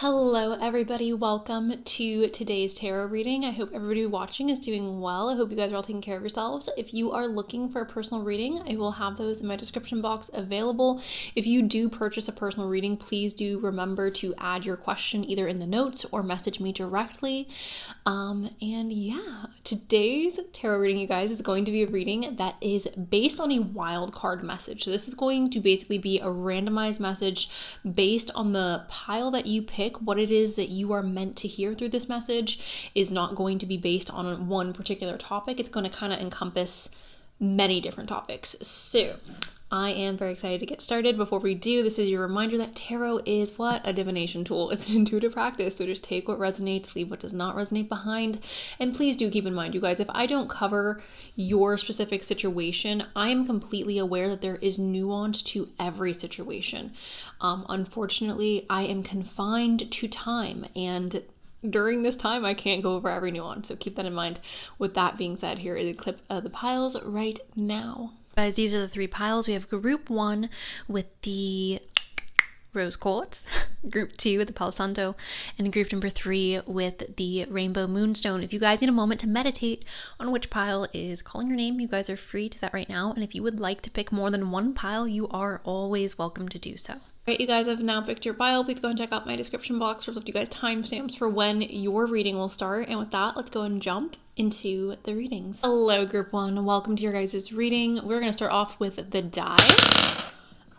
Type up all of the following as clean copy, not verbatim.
Hello everybody, welcome to today's tarot reading. I hope everybody watching is doing well. I hope you guys are all taking care of yourselves. If you are looking for a personal reading, I will have those in my description box available. If you do purchase a personal reading, please do remember to add your question either in the notes or message me directly. And yeah, today's tarot reading, you guys, is going to be a reading that is based on a wild card message. So this is going to basically be a randomized message based on the pile that you pick. What it is that you are meant to hear through this message is not going to be based on one particular topic. It's going to kind of encompass many different topics. So I am very excited to get started. Before we do, this is your reminder that tarot is what? A divination tool. It's an intuitive practice. So just take what resonates, leave what does not resonate behind. And please do keep in mind, you guys, if I don't cover your specific situation, I am completely aware that there is nuance to every situation. Unfortunately, I am confined to time, and during this time, I can't go over every nuance. So keep that in mind. With that being said, here is a clip of the piles right now. Guys, these are the three piles. We have group 1 with the rose quartz, group 2 with the Palo Santo, and group number 3 with the rainbow moonstone. If you guys need a moment to meditate on which pile is calling your name, you guys are free to that right now. And if you would like to pick more than one pile, you are always welcome to do so. Alright, you guys have now picked your pile. Please go and check out my description box where I've left you guys timestamps for when your reading will start. And with that, let's go and jump into the readings. Hello, group 1. Welcome to your guys' reading. We're going to start off with the die.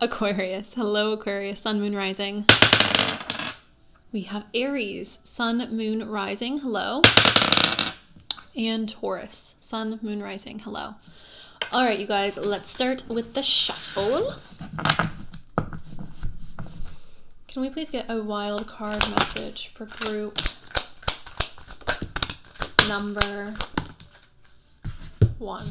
Aquarius. Hello, Aquarius. Sun, Moon, Rising. We have Aries. Sun, Moon, Rising. Hello. And Taurus. Sun, Moon, Rising. Hello. Alright, you guys, let's start with the shuffle. Can we please get a wild card message for group number 1?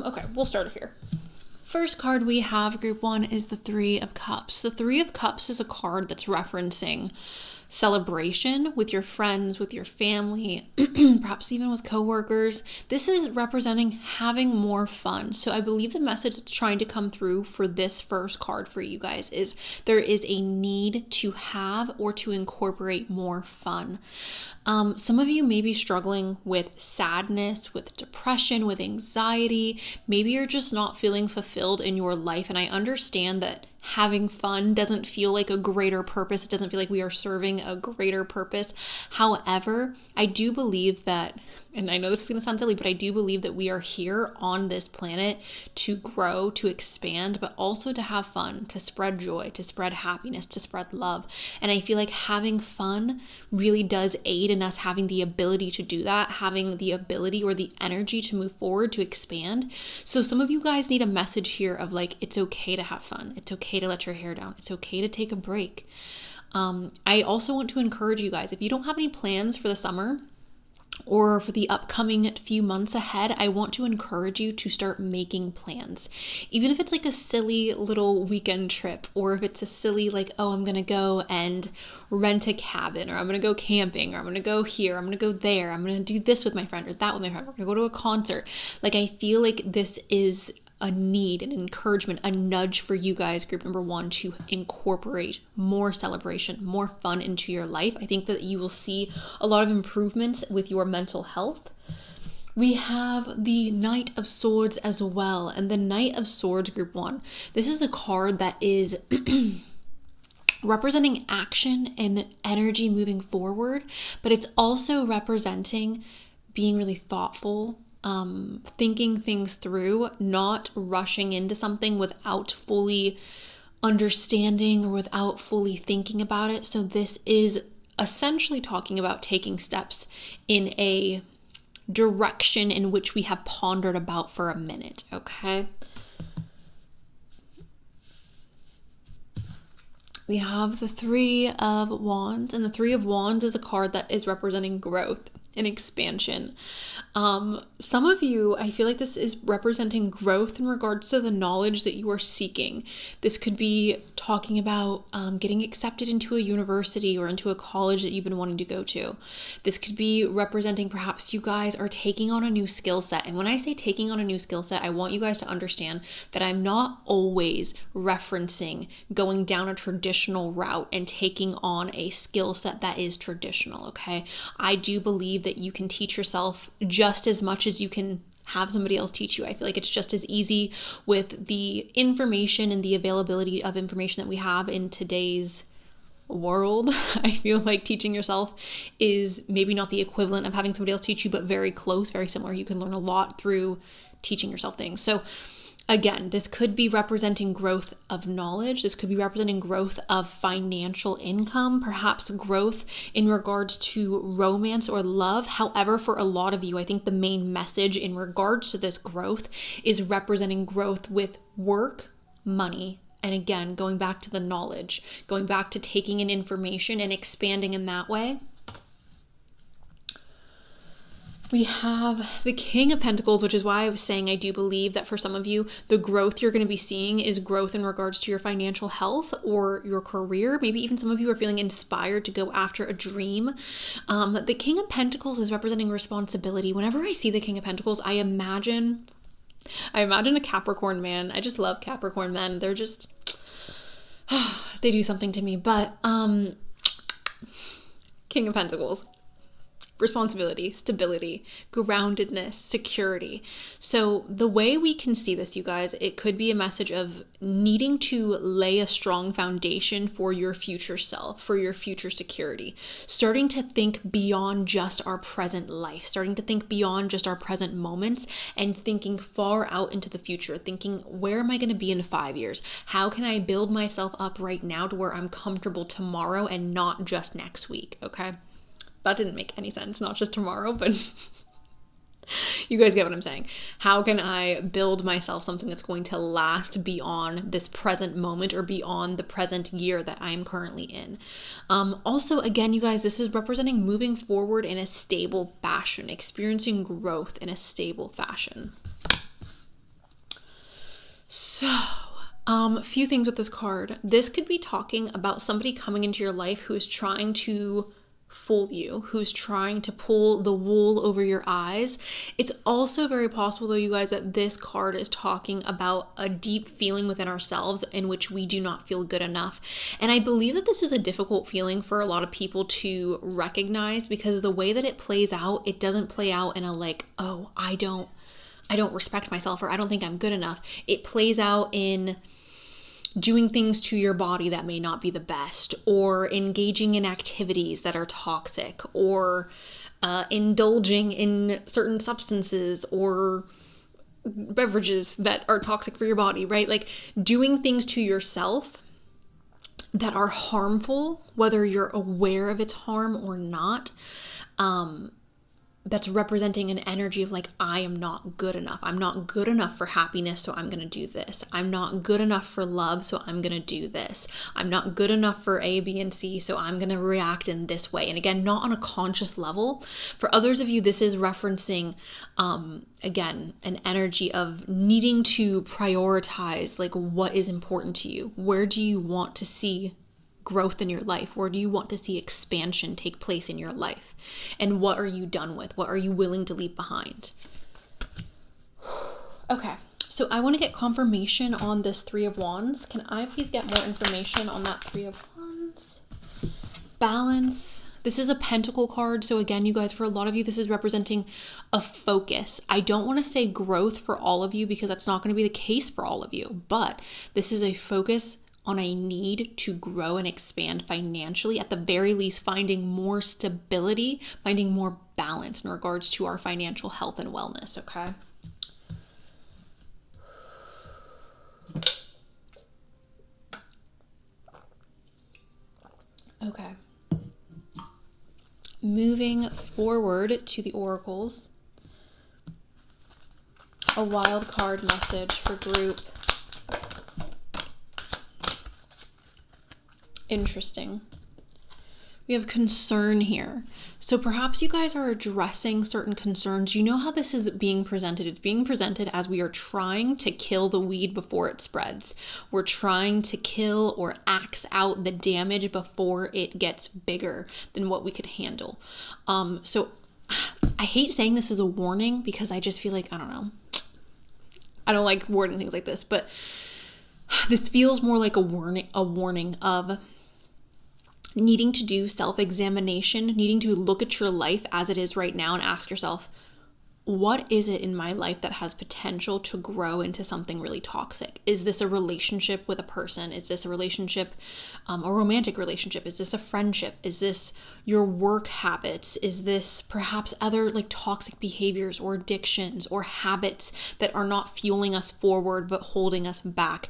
Okay, we'll start here. First card we have, group 1, is the Three of Cups. The Three of Cups is a card that's referencing celebration with your friends, with your family, perhaps even with coworkers. This is representing having more fun. So I believe the message that's trying to come through for this first card for you guys is there is a need to have or to incorporate more fun. Some of you may be struggling with sadness, with depression, with anxiety. Maybe you're just not feeling fulfilled in your life. And I understand that having fun doesn't feel like a greater purpose. It doesn't feel like we are serving a greater purpose. However, I do believe that, and I know this is going to sound silly, but I do believe that we are here on this planet to grow, to expand, but also to have fun, to spread joy, to spread happiness, to spread love. And I feel like having fun really does aid in us having the ability to do that, having the ability or the energy to move forward, to expand. So some of you guys need a message here of like, it's okay to have fun. It's okay to let your hair down. It's okay to take a break. I also want to encourage you guys, if you don't have any plans for the summer or for the upcoming few months ahead, I want to encourage you to start making plans. Even if it's like a silly little weekend trip, or if it's a silly like, oh, I'm gonna go and rent a cabin, or I'm gonna go camping, or I'm gonna go here, I'm gonna go there, I'm gonna do this with my friend or that with my friend, we're gonna go to a concert. Like, I feel like this is a need, an encouragement, a nudge for you guys, group number 1, to incorporate more celebration, more fun into your life. I think that you will see a lot of improvements with your mental health. We have the Knight of Swords as well. And the Knight of Swords, group 1, this is a card that is representing action and energy moving forward, but it's also representing being really thoughtful, thinking things through, not rushing into something without fully understanding or without fully thinking about it. So this is essentially talking about taking steps in a direction in which we have pondered about for a minute, okay? We have the Three of Wands, and the Three of Wands is a card that is representing growth. and expansion. Some of you, I feel like this is representing growth in regards to the knowledge that you are seeking. This could be talking about getting accepted into a university or into a college that you've been wanting to go to. This could be representing perhaps you guys are taking on a new skill set. And when I say taking on a new skill set, I want you guys to understand that I'm not always referencing going down a traditional route and taking on a skill set that is traditional, okay? I do believe that you can teach yourself just as much as you can have somebody else teach you. I feel like it's just as easy with the information and the availability of information that we have in today's world. I feel like teaching yourself is maybe not the equivalent of having somebody else teach you, but very close, very similar. You can learn a lot through teaching yourself things. So again, this could be representing growth of knowledge. This could be representing growth of financial income, perhaps growth in regards to romance or love. However, for a lot of you, I think the main message in regards to this growth is representing growth with work, money, and again, going back to the knowledge, going back to taking in information and expanding in that way. We have the King of Pentacles, which is why I was saying I do believe that for some of you, the growth you're going to be seeing is growth in regards to your financial health or your career. Maybe even some of you are feeling inspired to go after a dream. The King of Pentacles is representing responsibility. Whenever I see the King of Pentacles, I imagine a Capricorn man. I just love Capricorn men. They're just, they do something to me. But King of Pentacles. Responsibility, stability, groundedness, security. So the way we can see this, you guys, it could be a message of needing to lay a strong foundation for your future self, for your future security, starting to think beyond just our present life, starting to think beyond just our present moments and thinking far out into the future, thinking, where am I going to be in 5 years? How can I build myself up right now to where I'm comfortable tomorrow and not just next week? Okay. That didn't make any sense, not just tomorrow, but you guys get what I'm saying. How can I build myself something that's going to last beyond this present moment or beyond the present year that I'm currently in? Also, again, you guys, this is representing moving forward in a stable fashion, experiencing growth in a stable fashion. So, a few things with this card. This could be talking about somebody coming into your life who is trying to fool you, who's trying to pull the wool over your eyes. It's also very possible, though, you guys, that this card is talking about a deep feeling within ourselves in which we do not feel good enough. And I believe that this is a difficult feeling for a lot of people to recognize, because the way that it plays out, it doesn't play out in a like, oh, I don't respect myself, or I don't think I'm good enough. It plays out in doing things to your body that may not be the best, or engaging in activities that are toxic, or indulging in certain substances or beverages that are toxic for your body, right? Like doing things to yourself that are harmful, whether you're aware of its harm or not. That's representing an energy of like, I am not good enough. I'm not good enough for happiness, so I'm going to do this. I'm not good enough for love, so I'm going to do this. I'm not good enough for A, B, and C, so I'm going to react in this way. And again, not on a conscious level. For others of you, this is referencing, again, an energy of needing to prioritize like what is important to you. Where do you want to see growth in your life? Where do you want to see expansion take place in your life? And what are you done with? What are you willing to leave behind? Okay, so I want to get confirmation on this Three of Wands. Can I please get more information on that Three of Wands? Balance. This is a pentacle card. So again, you guys, for a lot of you, this is representing a focus. I don't want to say growth for all of you because that's not going to be the case for all of you, but this is a focus on a need to grow and expand financially, at the very least finding more stability, finding more balance in regards to our financial health and wellness, okay? Okay. Moving forward to the oracles. A wild card message for group. Interesting. We have concern here. So perhaps you guys are addressing certain concerns. You know how this is being presented? It's being presented as we are trying to kill the weed before it spreads. We're trying to kill or axe out the damage before it gets bigger than what we could handle. So I hate saying this is a warning because I just feel like, I don't know. I don't like wording things like this, but this feels more like a warning of needing to do self-examination, needing to look at your life as it is right now and ask yourself, what is it in my life that has potential to grow into something really toxic? Is this a relationship with a person? Is this a relationship, a romantic relationship? Is this a friendship? Is this your work habits? Is this perhaps other like toxic behaviors or addictions or habits that are not fueling us forward but holding us back?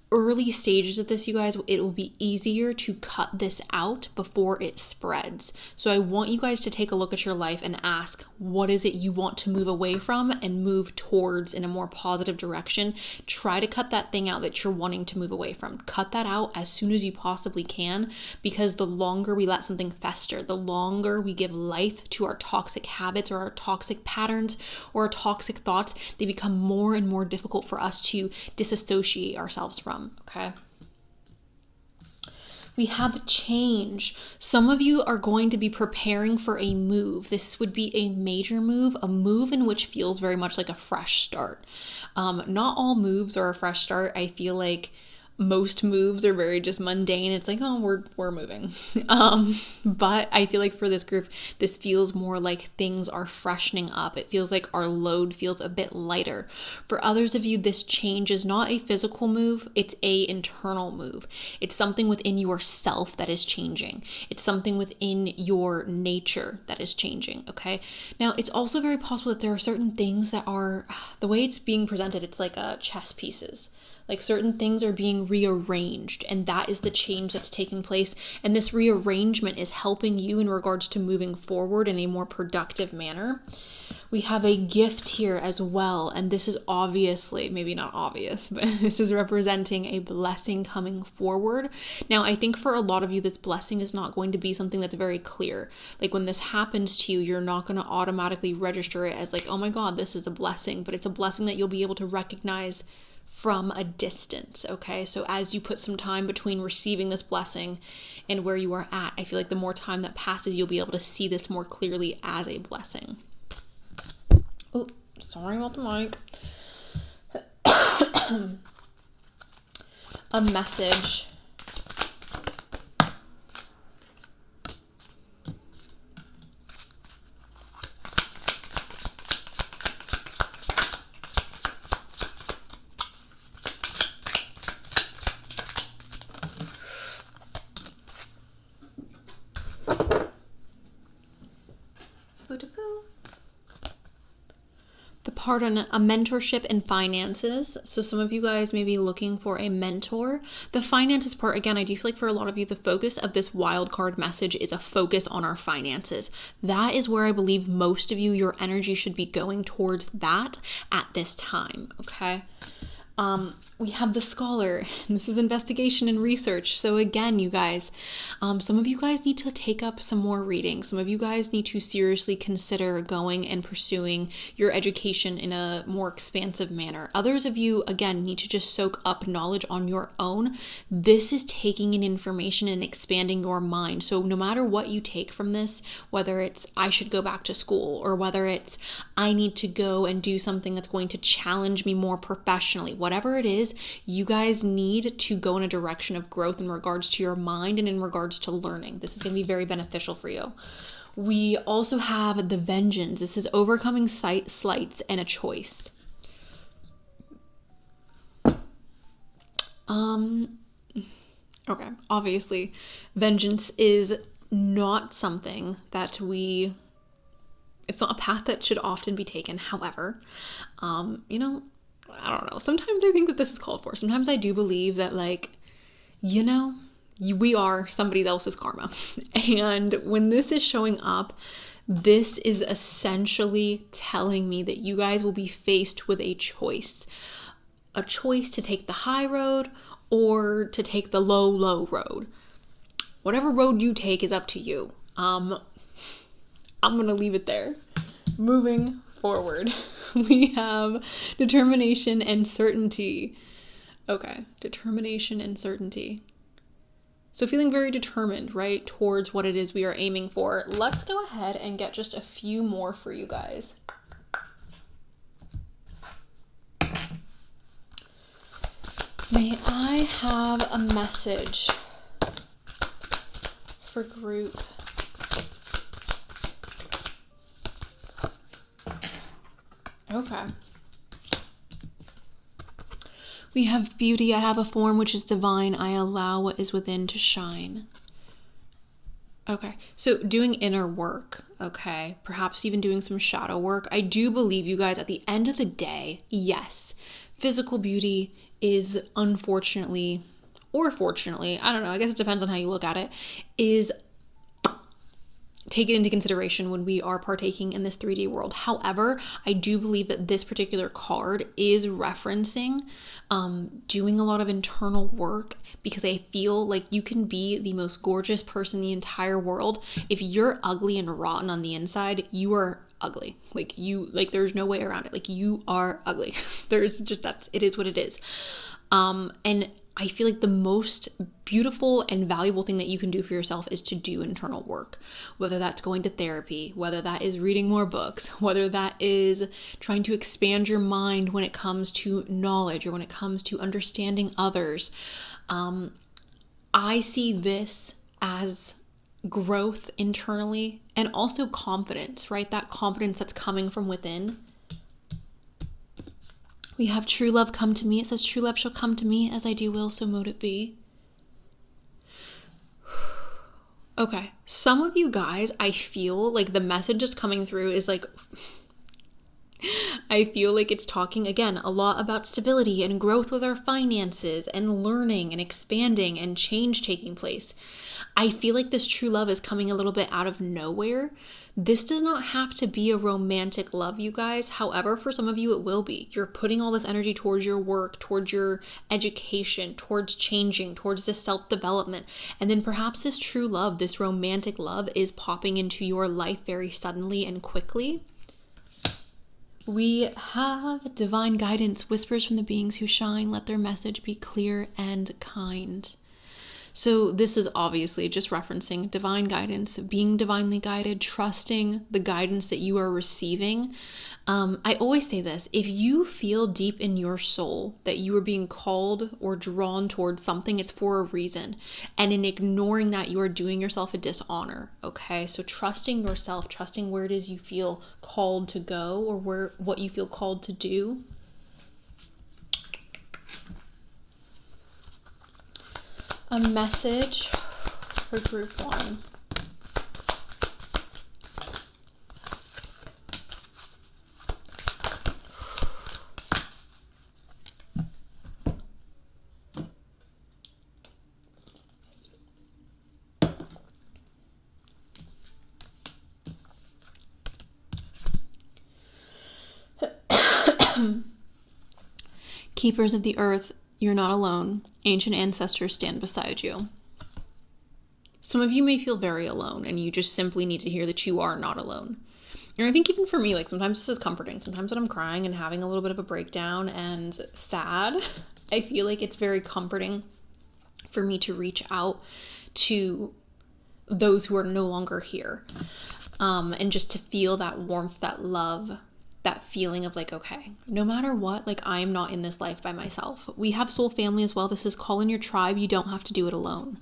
Early stages of this, you guys, it will be easier to cut this out before it spreads. So I want you guys to take a look at your life and ask, what is it you want to move away from and move towards in a more positive direction? Try to cut that thing out that you're wanting to move away from. Cut that out as soon as you possibly can, because the longer we let something fester, the longer we give life to our toxic habits or our toxic patterns or our toxic thoughts, they become more and more difficult for us to disassociate ourselves from. Okay. We have change. Some of you are going to be preparing for a move. This would be a major move, a move in which feels very much like a fresh start. Not all moves are a fresh start. I feel like most moves are very just mundane. It's like, oh, we're moving. But I feel like for this group, this feels more like things are freshening up. It feels like our load feels a bit lighter. For others of you, this change is not a physical move. It's a internal move. It's something within yourself that is changing. It's something within your nature that is changing. Okay. Now, it's also very possible that there are certain things that are, the way it's being presented, it's like chess pieces. Like certain things are being rearranged, and that is the change that's taking place. And this rearrangement is helping you in regards to moving forward in a more productive manner. We have a gift here as well. And this is obviously, maybe not obvious, but this is representing a blessing coming forward. Now, I think for a lot of you, this blessing is not going to be something that's very clear. Like when this happens to you, you're not going to automatically register it as like, oh my God, this is a blessing, but it's a blessing that you'll be able to recognize from a distance, okay? So as you put some time between receiving this blessing and where you are at, I feel like the more time that passes, you'll be able to see this more clearly as a blessing. Oh, sorry about the mic. A message. The part on a mentorship and finances. So some of you guys may be looking for a mentor. The finances part, again, I do feel like for a lot of you, the focus of this wild card message is a focus on our finances. That is where I believe most of you, your energy should be going towards that at this time, okay? We have the scholar. This is investigation and research. So again, you guys, some of you guys need to take up some more reading. Some of you guys need to seriously consider going and pursuing your education in a more expansive manner. Others of you, again, need to just soak up knowledge on your own. This is taking in information and expanding your mind. So no matter what you take from this, whether it's I should go back to school or whether it's I need to go and do something that's going to challenge me more professionally, whatever it is, you guys need to go in a direction of growth in regards to your mind and in regards to learning. This is going to be very beneficial for you. We also have the vengeance. This is overcoming slights and a choice. Okay, obviously, vengeance is not something that it's not a path that should often be taken. However, I don't know. Sometimes I think that this is called for. Sometimes I do believe that, we are somebody else's karma. And when this is showing up, this is essentially telling me that you guys will be faced with a choice to take the high road or to take the low road. whatever road you take is up to you. I'm going to leave it there. Moving forward, we have determination and certainty. Okay, determination and certainty. So feeling very determined, right, towards what it is we are aiming for. Let's go ahead and get just a few more for you guys. May I have a message for group? Okay. We have beauty. I have a form which is divine. I allow what is within to shine. Okay, so doing inner work, okay, perhaps even doing some shadow work. I do believe, you guys, at the end of the day, yes, physical beauty is unfortunately, or fortunately, I don't know, I guess it depends on how you look at it, is taken into consideration when we are partaking in this 3D world. However, I do believe that this particular card is referencing doing a lot of internal work, because I feel like you can be the most gorgeous person in the entire world. If you're ugly and rotten on the inside, you are ugly. There's no way around it. Like, you are ugly. It is what it is. And I feel like the most beautiful and valuable thing that you can do for yourself is to do internal work, whether that's going to therapy, whether that is reading more books, whether that is trying to expand your mind when it comes to knowledge or when it comes to understanding others. I see this as growth internally and also confidence, right? That confidence that's coming from within. We have true love come to me. It says, true love shall come to me, as I do will, so mote it be. Okay, some of you guys, I feel like the message that's coming through is like, I feel like it's talking, again, a lot about stability and growth with our finances and learning and expanding and change taking place. I feel like this true love is coming a little bit out of nowhere. This does not have to be a romantic love, you guys. However, for some of you, it will be. You're putting all this energy towards your work, towards your education, towards changing, towards this self-development. And then perhaps this true love, this romantic love, is popping into your life very suddenly and quickly. We have divine guidance, whispers from the beings who shine. Let their message be clear and kind. So this is obviously just referencing divine guidance, being divinely guided, trusting the guidance that you are receiving. I always say this, if you feel deep in your soul that you are being called or drawn towards something, it's for a reason. And in ignoring that, you are doing yourself a dishonor, okay? So trusting yourself, trusting where it is you feel called to go or what you feel called to do. A message for group 1. Keepers of the earth, you're not alone. Ancient ancestors stand beside you. Some of you may feel very alone, and you just simply need to hear that you are not alone. And I think even for me, like, sometimes this is comforting. Sometimes when I'm crying and having a little bit of a breakdown and sad, I feel like it's very comforting for me to reach out to those who are no longer here. And just to feel that warmth, that love, that feeling of like, okay, no matter what, like, I am not in this life by myself. We have soul family as well. This is call in your tribe. You don't have to do it alone.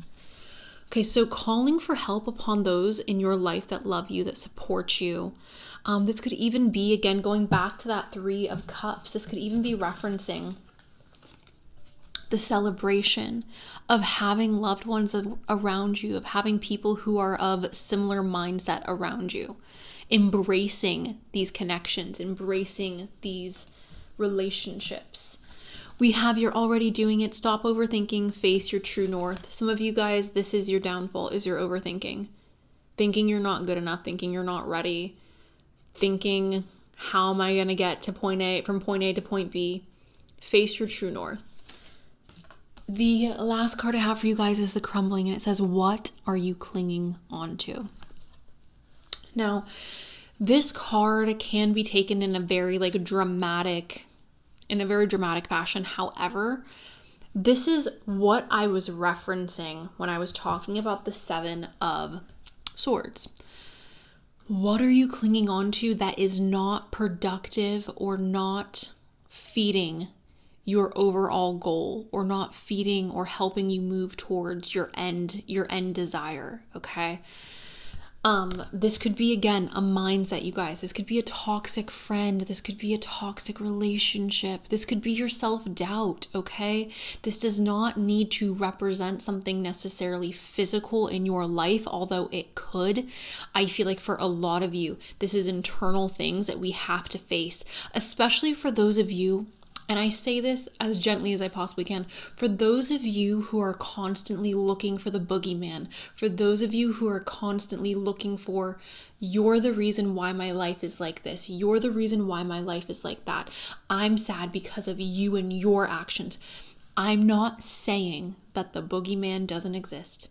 Okay, so calling for help upon those in your life that love you, that support you. This could even be, again, going back to that 3 of Cups, this could even be referencing the celebration of having loved ones around you, of having people who are of similar mindset around you. Embracing these connections, embracing these relationships. We have you're already doing it. Stop overthinking. Face your true north. Some of you guys, this is your downfall, is your overthinking. Thinking you're not good enough, thinking you're not ready, thinking, how am I going to get to from point A to point B? Face your true north. The last card I have for you guys is the Crumbling, and it says, what are you clinging on to? Now, this card can be taken in a very dramatic fashion. However, this is what I was referencing when I was talking about the Seven of Swords. What are you clinging on to that is not productive or not feeding your overall goal, or not feeding or helping you move towards your end desire, okay? This could be, again, a mindset, you guys. This could be a toxic friend. This could be a toxic relationship. This could be your self-doubt, okay? This does not need to represent something necessarily physical in your life, although it could. I feel like for a lot of you, this is internal things that we have to face, especially for those of you, and I say this as gently as I possibly can, for those of you who are constantly looking for the boogeyman, for those of you who are constantly looking for, you're the reason why my life is like this, you're the reason why my life is like that, I'm sad because of you and your actions. I'm not saying that the boogeyman doesn't exist.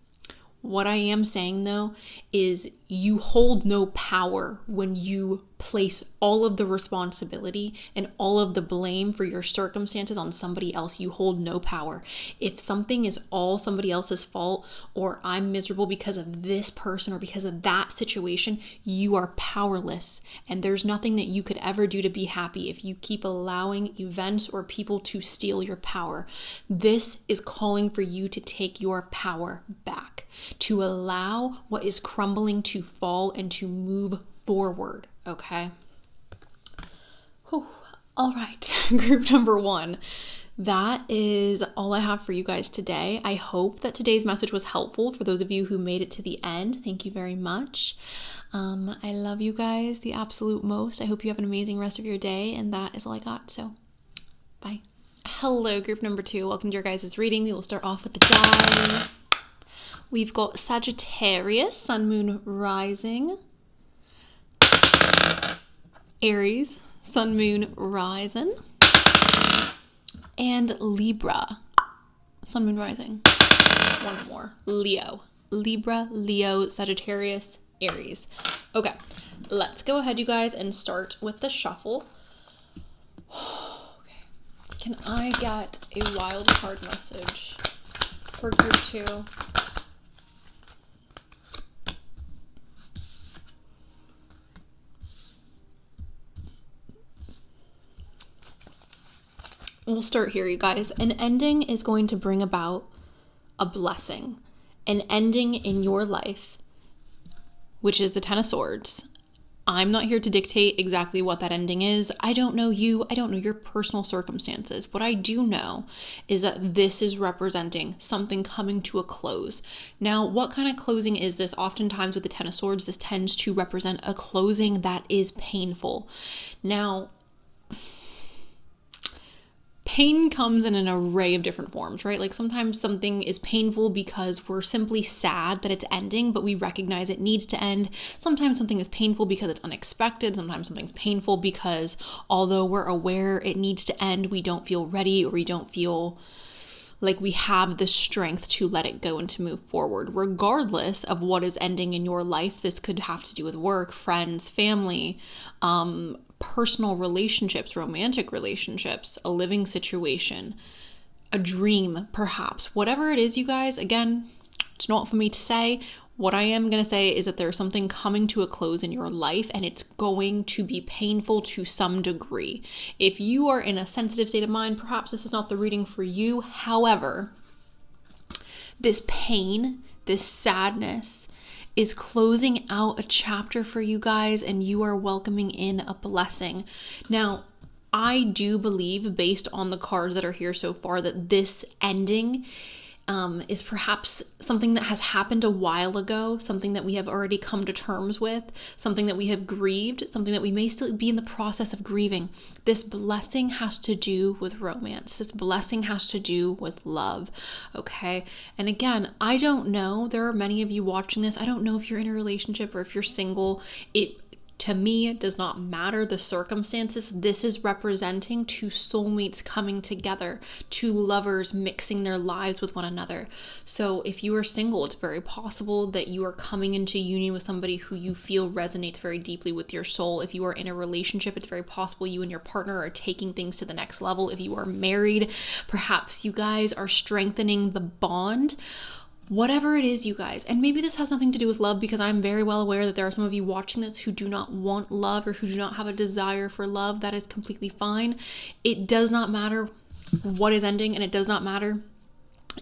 What I am saying, though, is you hold no power when you place all of the responsibility and all of the blame for your circumstances on somebody else. You hold no power. If something is all somebody else's fault, or I'm miserable because of this person or because of that situation, you are powerless. And there's nothing that you could ever do to be happy if you keep allowing events or people to steal your power. This is calling for you to take your power back, to allow what is crumbling to fall and to move forward, okay? Whew. All right, group number 1. That is all I have for you guys today. I hope that today's message was helpful for those of you who made it to the end. Thank you very much. I love you guys the absolute most. I hope you have an amazing rest of your day, and that is all I got, so bye. Hello, group number 2. Welcome to your guys' reading. We will start off with the die. We've got Sagittarius, Sun, Moon, Rising. Aries, Sun, Moon, Rising. And Libra, Sun, Moon, Rising. One more. Leo. Libra, Leo, Sagittarius, Aries. Okay, let's go ahead, you guys, and start with the shuffle. Okay. Can I get a wild card message for group 2? We'll start here, you guys. An ending is going to bring about a blessing. An ending in your life, which is the Ten of Swords. I'm not here to dictate exactly what that ending is. I don't know you. I don't know your personal circumstances. What I do know is that this is representing something coming to a close. Now, what kind of closing is this? Oftentimes with the Ten of Swords, this tends to represent a closing that is painful. Now, pain comes in an array of different forms, right? Like sometimes something is painful because we're simply sad that it's ending, but we recognize it needs to end. Sometimes something is painful because it's unexpected. Sometimes something's painful because although we're aware it needs to end, we don't feel ready, or we don't feel like we have the strength to let it go and to move forward. Regardless of what is ending in your life, this could have to do with work, friends, family, personal relationships, romantic relationships, a living situation, a dream, perhaps. Whatever it is, you guys, again, it's not for me to say. What I am going to say is that there's something coming to a close in your life, and it's going to be painful to some degree. If you are in a sensitive state of mind, perhaps this is not the reading for you. However, this pain, this sadness, is closing out a chapter for you guys, and you are welcoming in a blessing. Now, I do believe, based on the cards that are here so far, that this ending is perhaps something that has happened a while ago, something that we have already come to terms with, something that we have grieved, something that we may still be in the process of grieving. This blessing has to do with romance. This blessing has to do with love, okay? And again, I don't know. There are many of you watching this. I don't know if you're in a relationship or if you're single. It To me, it does not matter the circumstances. This is representing two soulmates coming together, two lovers mixing their lives with one another. So if you are single, it's very possible that you are coming into union with somebody who you feel resonates very deeply with your soul. If you are in a relationship, it's very possible you and your partner are taking things to the next level. If you are married, perhaps you guys are strengthening the bond. Whatever it is, you guys, and maybe this has nothing to do with love, because I'm very well aware that there are some of you watching this who do not want love or who do not have a desire for love. That is completely fine. It does not matter what is ending, and it does not matter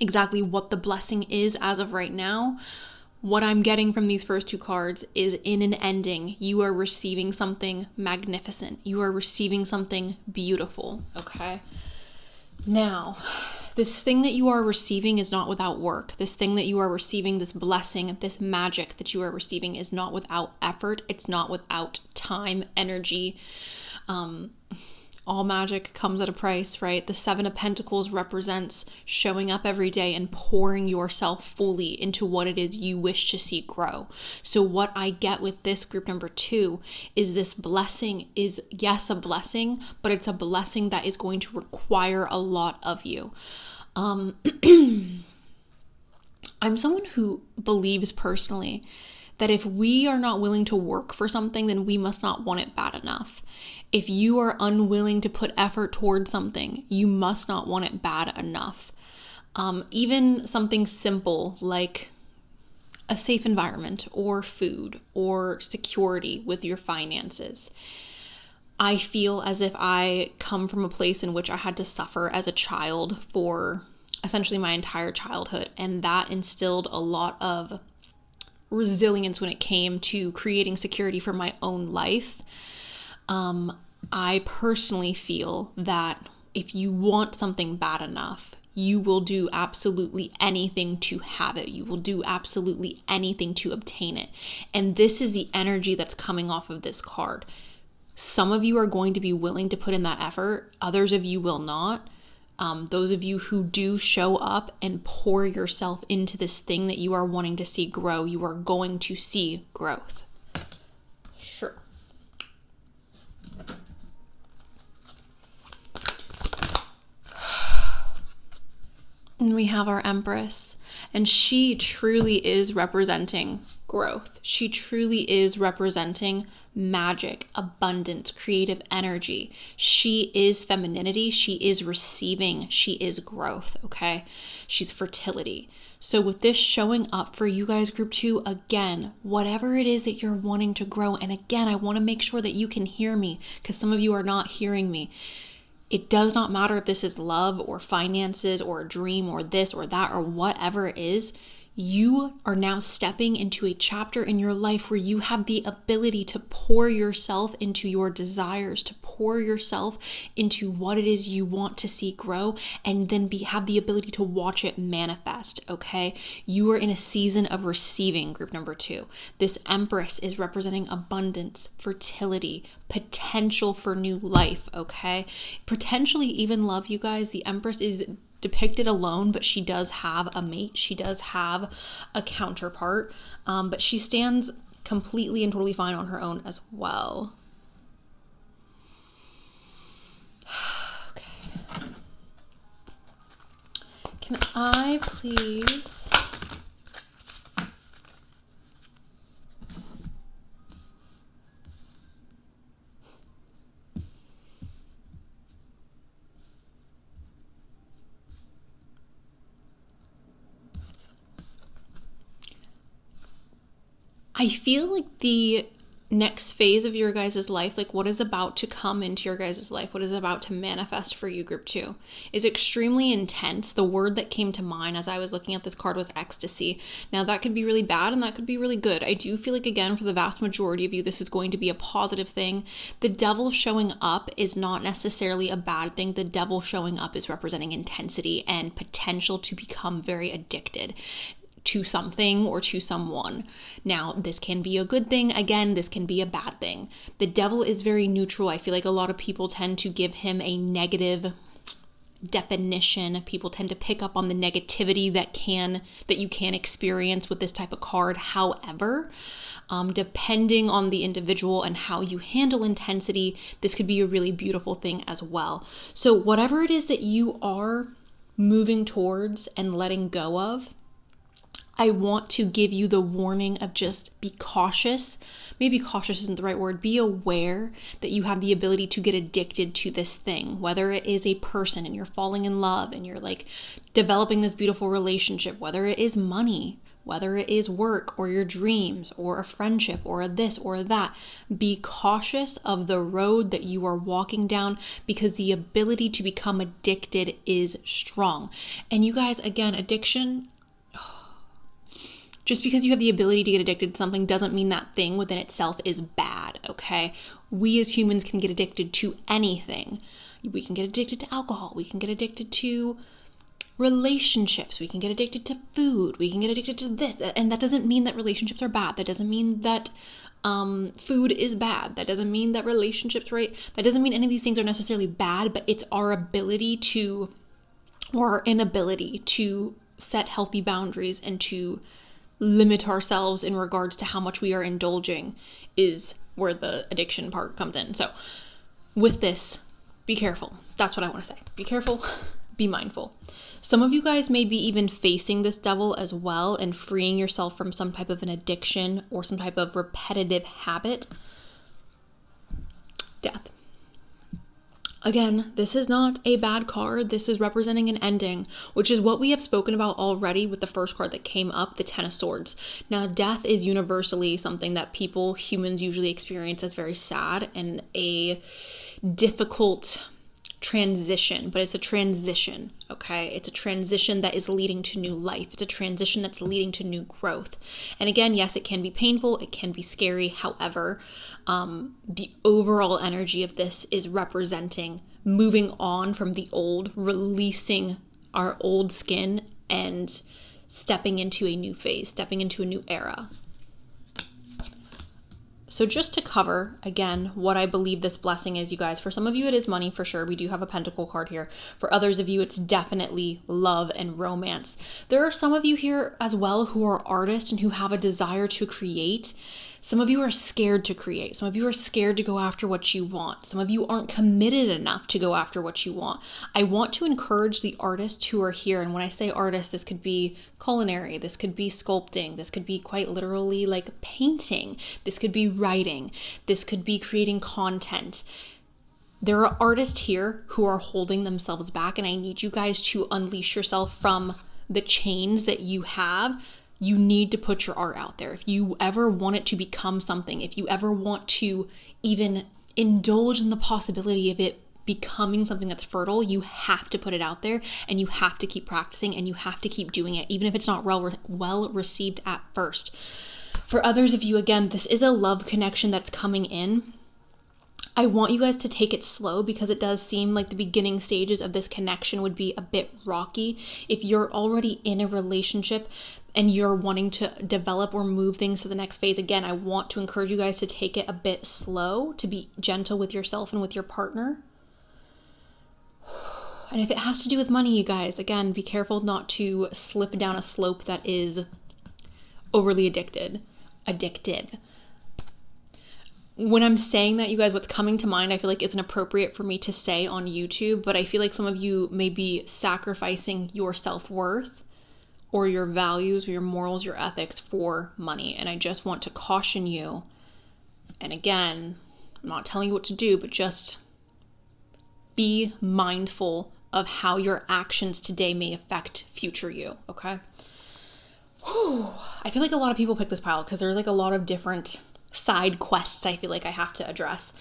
exactly what the blessing is as of right now. What I'm getting from these first two cards is, in an ending, you are receiving something magnificent. You are receiving something beautiful, okay? Now, this thing that you are receiving is not without work. This thing that you are receiving, this blessing, this magic that you are receiving is not without effort. It's not without time, energy. All magic comes at a price, right? The Seven of Pentacles represents showing up every day and pouring yourself fully into what it is you wish to see grow. So what I get with this group number 2 is this blessing is, yes, a blessing, but it's a blessing that is going to require a lot of you. I'm someone who believes personally that if we are not willing to work for something, then we must not want it bad enough. If you are unwilling to put effort towards something, you must not want it bad enough. Even something simple like a safe environment or food or security with your finances. I feel as if I come from a place in which I had to suffer as a child for essentially my entire childhood, and that instilled a lot of resilience when it came to creating security for my own life. I personally feel that if you want something bad enough, you will do absolutely anything to have it. You will do absolutely anything to obtain it. And this is the energy that's coming off of this card. Some of you are going to be willing to put in that effort. Others of you will not. Those of you who do show up and pour yourself into this thing that you are wanting to see grow, you are going to see growth. Sure. And we have our Empress, and she truly is representing growth. She truly is representing magic, abundance, creative energy. She is femininity. She is receiving. She is growth, okay? She's fertility. So with this showing up for you guys, group 2, again, whatever it is that you're wanting to grow, and again, I want to make sure that you can hear me because some of you are not hearing me. It does not matter if this is love or finances or a dream or this or that or whatever it is. You are now stepping into a chapter in your life where you have the ability to pour yourself into your desires, to pour yourself into what it is you want to see grow, and then have the ability to watch it manifest, okay? You are in a season of receiving, group number 2. This Empress is representing abundance, fertility, potential for new life, okay? Potentially even love, you guys. The Empress is depicted alone, but she does have a mate. She does have a counterpart, but she stands completely and totally fine on her own as well. Okay. Can I please... I feel like the next phase of your guys' life, like what is about to come into your guys' life, what is about to manifest for you, group 2, is extremely intense. The word that came to mind as I was looking at this card was ecstasy. Now that could be really bad and that could be really good. I do feel like, again, for the vast majority of you, this is going to be a positive thing. The devil showing up is not necessarily a bad thing. The devil showing up is representing intensity and potential to become very addicted to something or to someone. Now, this can be a good thing. Again, this can be a bad thing. The devil is very neutral. I feel like a lot of people tend to give him a negative definition. People tend to pick up on the negativity that you can experience with this type of card. However, depending on the individual and how you handle intensity, this could be a really beautiful thing as well. So whatever it is that you are moving towards and letting go of, I want to give you the warning of just be cautious. Maybe cautious isn't the right word. Be aware that you have the ability to get addicted to this thing, whether it is a person and you're falling in love and you're like developing this beautiful relationship, whether it is money, whether it is work or your dreams or a friendship or a this or that. Be cautious of the road that you are walking down, because the ability to become addicted is strong. And you guys, again, addiction, just because you have the ability to get addicted to something doesn't mean that thing within itself is bad, okay? We as humans can get addicted to anything. We can get addicted to alcohol. We can get addicted to relationships. We can get addicted to food. We can get addicted to this. And that doesn't mean that relationships are bad. That doesn't mean that food is bad. That doesn't mean that relationships, right? That doesn't mean any of these things are necessarily bad, but it's our ability to, or our inability to set healthy boundaries and to limit ourselves in regards to how much we are indulging is where the addiction part comes in. So with this, be careful. That's what I want to say. Be careful, be mindful. Some of you guys may be even facing this devil as well and freeing yourself from some type of an addiction or some type of repetitive habit. Death. Again, this is not a bad card. This is representing an ending, which is what we have spoken about already with the first card that came up, the Ten of Swords. Now, death is universally something that humans usually experience as very sad and a difficult transition, but it's a transition, okay? It's a transition that is leading to new life. It's a transition that's leading to new growth. And again, yes, it can be painful. It can be scary. However, the overall energy of this is representing moving on from the old, releasing our old skin and stepping into a new phase, stepping into a new era. So just to cover, again, what I believe this blessing is, you guys, for some of you, it is money for sure. We do have a pentacle card here. For others of you, it's definitely love and romance. There are some of you here as well who are artists and who have a desire to create. Some of you are scared to create. Some of you are scared to go after what you want. Some of you aren't committed enough to go after what you want. I want to encourage the artists who are here. And when I say artists, this could be culinary. This could be sculpting. This could be quite literally like painting. This could be writing. This could be creating content. There are artists here who are holding themselves back, and I need you guys to unleash yourself from the chains that you have. You need to put your art out there. If you ever want it to become something, if you ever want to even indulge in the possibility of it becoming something that's fertile, you have to put it out there, and you have to keep practicing, and you have to keep doing it, even if it's not well received at first. For others of you, again, this is a love connection that's coming in. I want you guys to take it slow, because it does seem like the beginning stages of this connection would be a bit rocky. If you're already in a relationship and you're wanting to develop or move things to the next phase, again, I want to encourage you guys to take it a bit slow, to be gentle with yourself and with your partner. And if it has to do with money, you guys, again, be careful not to slip down a slope that is overly addicted. When I'm saying that, you guys, what's coming to mind, I feel like it's inappropriate for me to say on YouTube, but I feel like some of you may be sacrificing your self-worth or your values or your morals, your ethics for money. And I just want to caution you. And again, I'm not telling you what to do, but just be mindful of how your actions today may affect future you, okay? Whew. I feel like a lot of people pick this pile because there's like a lot of different side quests I feel like I have to address.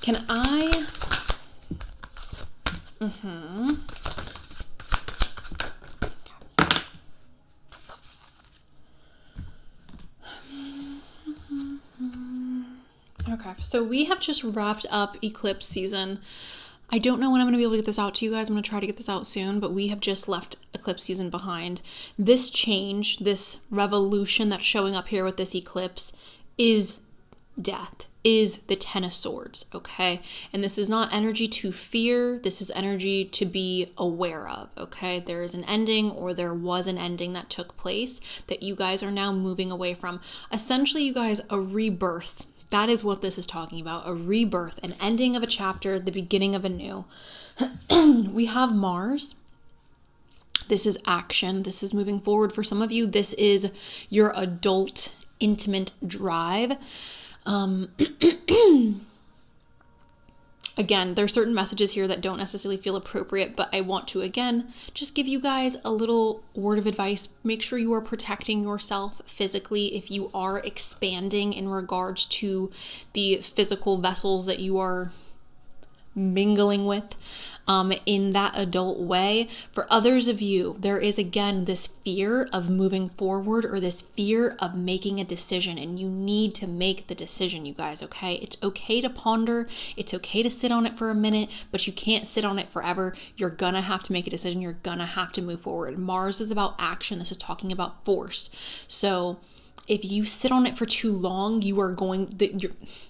Can I... Okay, so we have just wrapped up eclipse season. I don't know when I'm going to be able to get this out to you guys. I'm going to try to get this out soon, but we have just left eclipse season behind. This change, this revolution that's showing up here with this eclipse is death. is the Ten of Swords, okay? And this is not energy to fear. This is energy to be aware of, okay? There is an ending, or there was an ending that took place that you guys are now moving away from. Essentially, you guys, a rebirth. That is what this is talking about, a rebirth, an ending of a chapter, the beginning of a new. We have Mars. This is action. This is moving forward. For some of you, this is your adult, intimate drive. Again, there's certain messages here that don't necessarily feel appropriate, but I want to, again, just give you guys a little word of advice. Make sure you are protecting yourself physically if you are expanding in regards to the physical vessels that you are mingling with in that adult way. For others of you, there is again this fear of moving forward, or this fear of making a decision, and you need to make the decision, you guys, okay? It's okay to ponder, it's okay to sit on it for a minute, but you can't sit on it forever. You're gonna have to make a decision, you're gonna have to move forward. Mars is about action, this is talking about force. So if you sit on it for too long, you're going to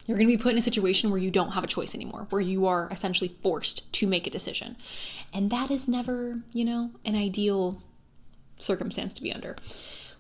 be put in a situation where you don't have a choice anymore, where you are essentially forced to make a decision. And that is never, an ideal circumstance to be under.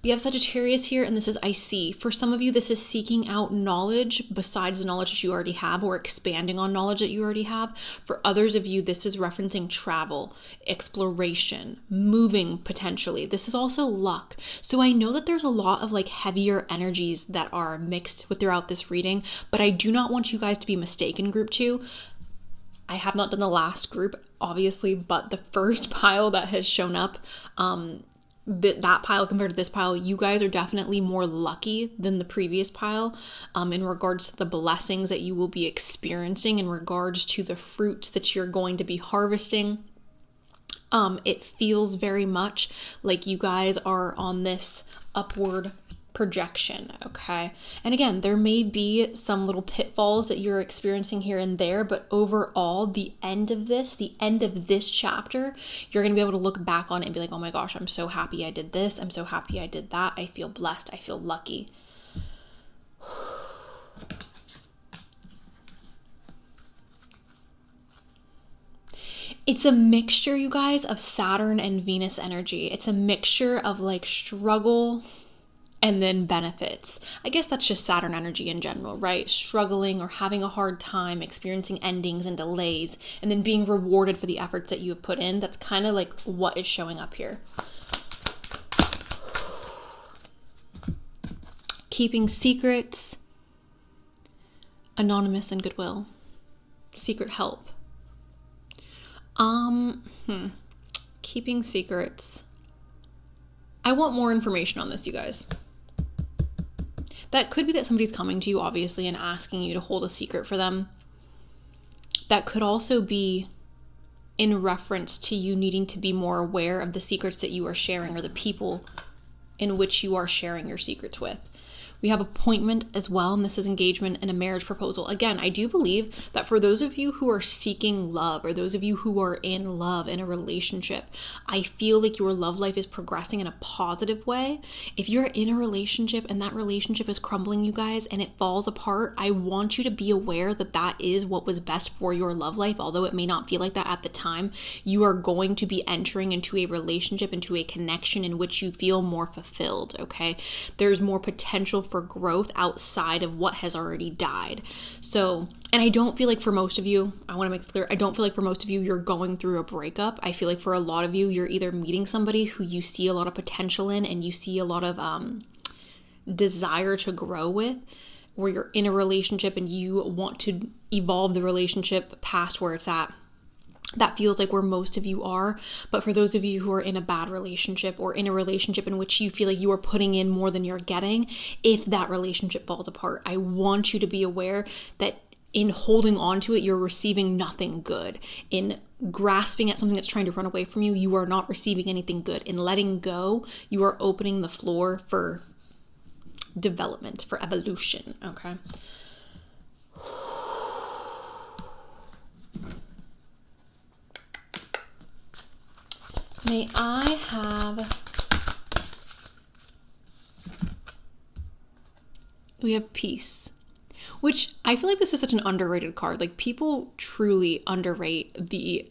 We have Sagittarius here, and this is I see. For some of you, this is seeking out knowledge besides the knowledge that you already have, or expanding on knowledge that you already have. For others of you, this is referencing travel, exploration, moving potentially. This is also luck. So I know that there's a lot of heavier energies that are mixed throughout this reading, but I do not want you guys to be mistaken, group 2. I have not done the last group, obviously, but the first pile that has shown up, that pile compared to this pile, you guys are definitely more lucky than the previous pile in regards to the blessings that you will be experiencing, in regards to the fruits that you're going to be harvesting. It feels very much like you guys are on this upward projection, okay? And again, there may be some little pitfalls that you're experiencing here and there, but overall, the end of this chapter, you're going to be able to look back on it and be like, oh my gosh, I'm so happy I did this. I'm so happy I did that. I feel blessed. I feel lucky. It's a mixture, you guys, of Saturn and Venus energy. It's a mixture of struggle and then benefits. I guess that's just Saturn energy in general, right? Struggling or having a hard time, experiencing endings and delays, and then being rewarded for the efforts that you have put in. That's kind of what is showing up here. Keeping secrets, anonymous and goodwill, secret help. Keeping secrets. I want more information on this, you guys. That could be that somebody's coming to you, obviously, and asking you to hold a secret for them. That could also be in reference to you needing to be more aware of the secrets that you are sharing, or the people in which you are sharing your secrets with. We have appointment as well, and this is engagement and a marriage proposal. Again, I do believe that for those of you who are seeking love, or those of you who are in love, in a relationship, I feel like your love life is progressing in a positive way. If you're in a relationship and that relationship is crumbling, you guys, and it falls apart, I want you to be aware that that is what was best for your love life. Although it may not feel like that at the time, you are going to be entering into a relationship, into a connection in which you feel more fulfilled, okay? There's more potential for growth outside of what has already died. So, and I don't feel like for most of you, I want to make it clear, I don't feel like for most of you, you're going through a breakup. I feel like for a lot of you, you're either meeting somebody who you see a lot of potential in, and you see a lot of desire to grow with, or you're in a relationship and you want to evolve the relationship past where it's at. That feels like where most of you are. But for those of you who are in a bad relationship, or in a relationship in which you feel like you are putting in more than you're getting, if that relationship falls apart, I want you to be aware that in holding on to it, you're receiving nothing good. In grasping at something that's trying to run away from you, you are not receiving anything good. In letting go, you are opening the floor for development, for evolution, okay? May I have, we have peace. which I feel like this is such an underrated card. Like, people truly underrate the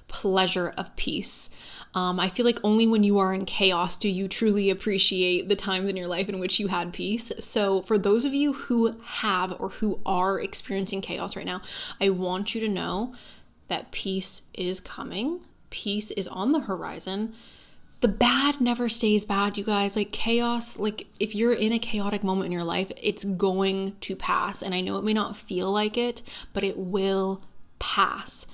pleasure of peace. I feel like only when you are in chaos do you truly appreciate the times in your life in which you had peace. So for those of you who have or who are experiencing chaos right now, I want you to know that peace is coming. Peace is on the horizon. The bad never stays bad, you guys. Like, chaos, like, if you're in a chaotic moment in your life, it's going to pass. And I know it may not feel like it, but it will pass.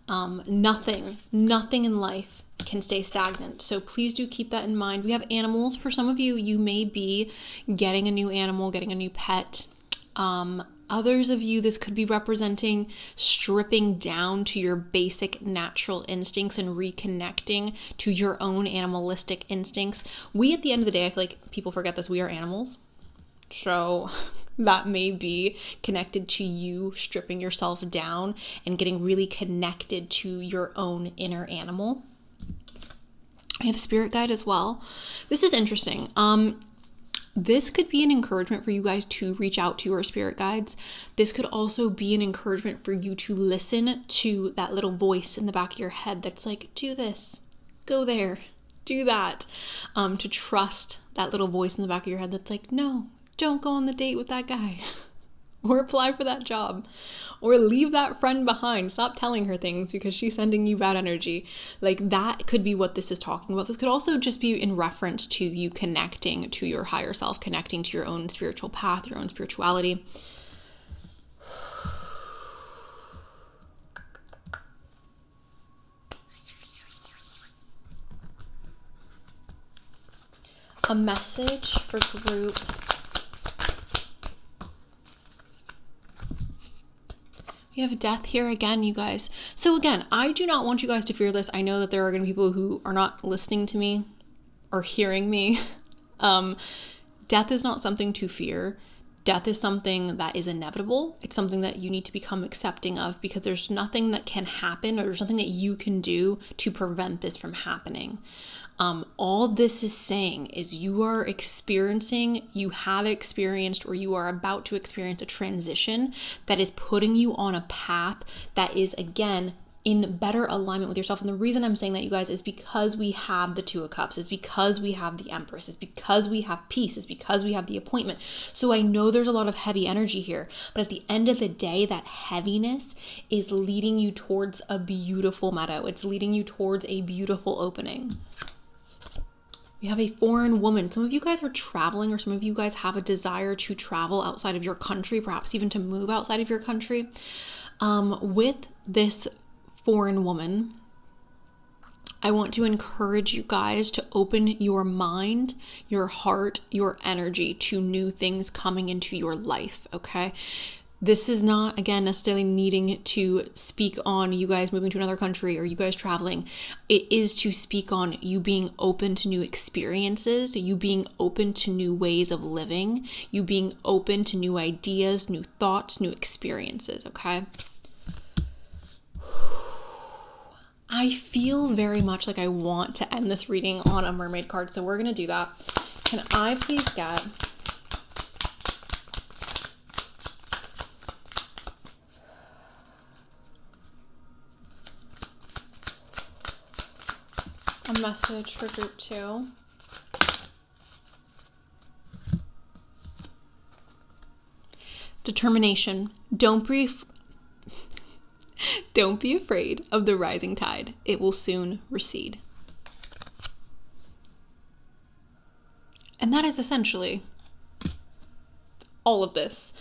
Nothing in life can stay stagnant. So please do keep that in mind. We have animals. For some of you, you may be getting a new animal, getting a new pet. Others of you, this could be representing stripping down to your basic natural instincts and reconnecting to your own animalistic instincts. We, at the end of the day, I feel like people forget this, we are animals. So that may be connected to you stripping yourself down and getting really connected to your own inner animal. I have a spirit guide as well. This is interesting. This could be an encouragement for you guys to reach out to your spirit guides. This could also be an encouragement for you to listen to that little voice in the back of your head that's like, do this, go there, do that. To trust that little voice in the back of your head that's like, no, don't go on the date with that guy. Or apply for that job, or leave that friend behind. Stop telling her things because she's sending you bad energy. Like, that could be what this is talking about. This could also just be in reference to you connecting to your higher self, connecting to your own spiritual path, your own spirituality. A message for group. We have death here again, you guys. So again, I do not want you guys to fear this. I know that there are going to be people who are not listening to me or hearing me. Death is not something to fear. Death is something that is inevitable. It's something that you need to become accepting of, because there's nothing that can happen, or there's nothing that you can do to prevent this from happening. All this is saying is you are experiencing, you have experienced, or you are about to experience a transition that is putting you on a path that is, again, in better alignment with yourself. And the reason I'm saying that, you guys, is because we have the Two of Cups, is because we have the Empress, is because we have peace, is because we have the Appointment. So I know there's a lot of heavy energy here, but at the end of the day, that heaviness is leading you towards a beautiful meadow. It's leading you towards a beautiful opening. We have a foreign woman. Some of you guys are traveling, or some of you guys have a desire to travel outside of your country, perhaps even to move outside of your country. With this foreign woman, I want to encourage you guys to open your mind, your heart, your energy to new things coming into your life, okay? This is not, again, necessarily needing to speak on you guys moving to another country or you guys traveling. It is to speak on you being open to new experiences, you being open to new ways of living, you being open to new ideas, new thoughts, new experiences, okay? I feel very much like I want to end this reading on a mermaid card, so we're going to do that. Can I please get a message for group 2? Determination. Don't be afraid of the rising tide. It will soon recede. And that is essentially all of this.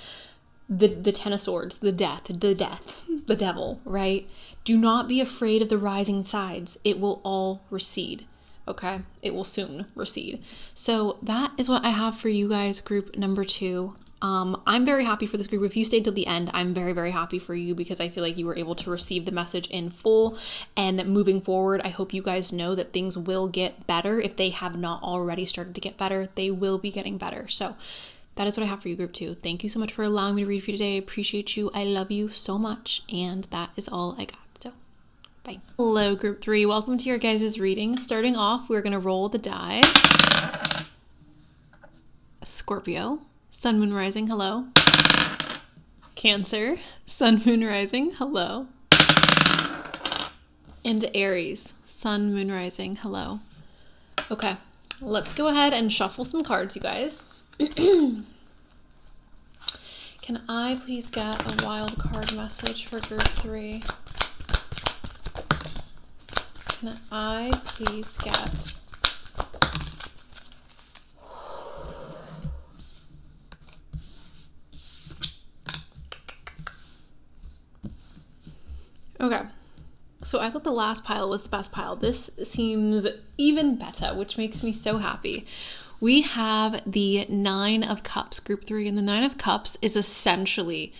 The Ten of Swords, the death, the devil, right? Do not be afraid of the rising tides. It will all recede, okay? It will soon recede. So that is what I have for you guys, group number 2. I'm very happy for this group. If you stayed till the end, I'm very, very happy for you, because I feel like you were able to receive the message in full. And moving forward, I hope you guys know that things will get better. If they have not already started to get better, they will be getting better. So that is what I have for you, group 2. Thank you so much for allowing me to read for you today. I appreciate you. I love you so much. And that is all I got. So bye. Hello, group 3. Welcome to your guys' reading. Starting off, we're going to roll the die. Scorpio. Sun, Moon, Rising, hello. Cancer, Sun, Moon, Rising, hello. And Aries, Sun, Moon, Rising, hello. Okay, let's go ahead and shuffle some cards, you guys. Can I please get a wild card message for group 3? Can I please get... Okay, so I thought the last pile was the best pile. This seems even better, which makes me so happy. We have the 9 of Cups, group 3, and the 9 of Cups is essentially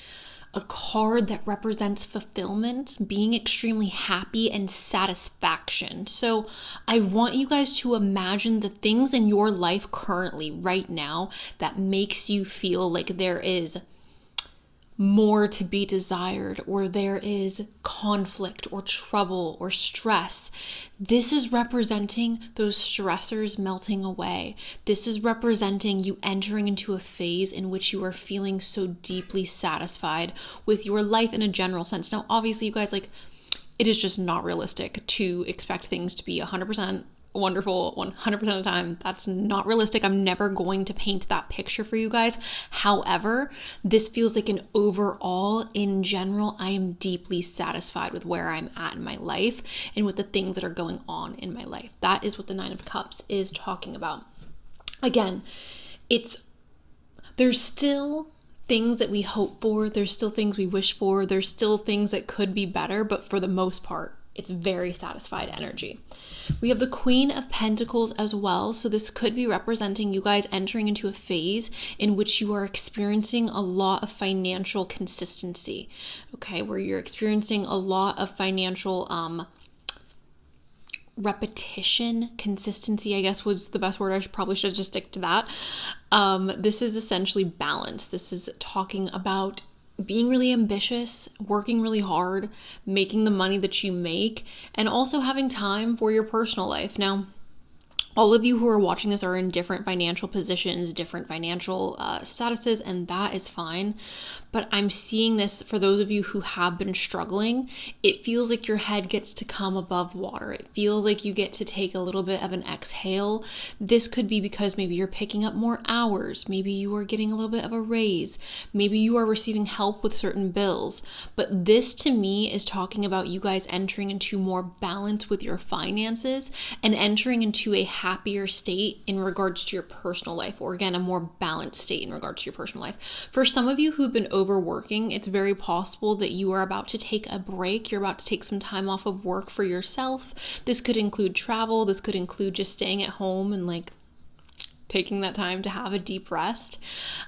a card that represents fulfillment, being extremely happy, and satisfaction. So I want you guys to imagine the things in your life currently, right now, that makes you feel like there is more to be desired, or there is conflict or trouble or stress. This is representing those stressors melting away. This is representing you entering into a phase in which you are feeling so deeply satisfied with your life in a general sense. Now, obviously, you guys, like, it is just not realistic to expect things to be 100% wonderful 100% of the time. That's not realistic. I'm never going to paint that picture for you guys. However, this feels like an overall, in general, I am deeply satisfied with where I'm at in my life and with the things that are going on in my life. That is what the 9 of Cups is talking about. Again, there's still things that we hope for. There's still things we wish for. There's still things that could be better, but for the most part, it's very satisfied energy. We have the Queen of Pentacles as well. So this could be representing you guys entering into a phase in which you are experiencing a lot of financial consistency. Okay, where you're experiencing a lot of financial repetition, consistency, I guess was the best word. I probably should just stick to that. This is essentially balance. This is talking about being really ambitious, working really hard, making the money that you make, and also having time for your personal life. Now, all of you who are watching this are in different financial positions, different financial statuses, and that is fine. But I'm seeing this for those of you who have been struggling. It feels like your head gets to come above water. It feels like you get to take a little bit of an exhale. This could be because maybe you're picking up more hours. Maybe you are getting a little bit of a raise. Maybe you are receiving help with certain bills. But this to me is talking about you guys entering into more balance with your finances and entering into a happier state in regards to your personal life, or again, a more balanced state in regards to your personal life. For some of you who've been overworking, it's very possible that you are about to take a break. You're about to take some time off of work for yourself. This could include travel. This could include just staying at home and like taking that time to have a deep rest.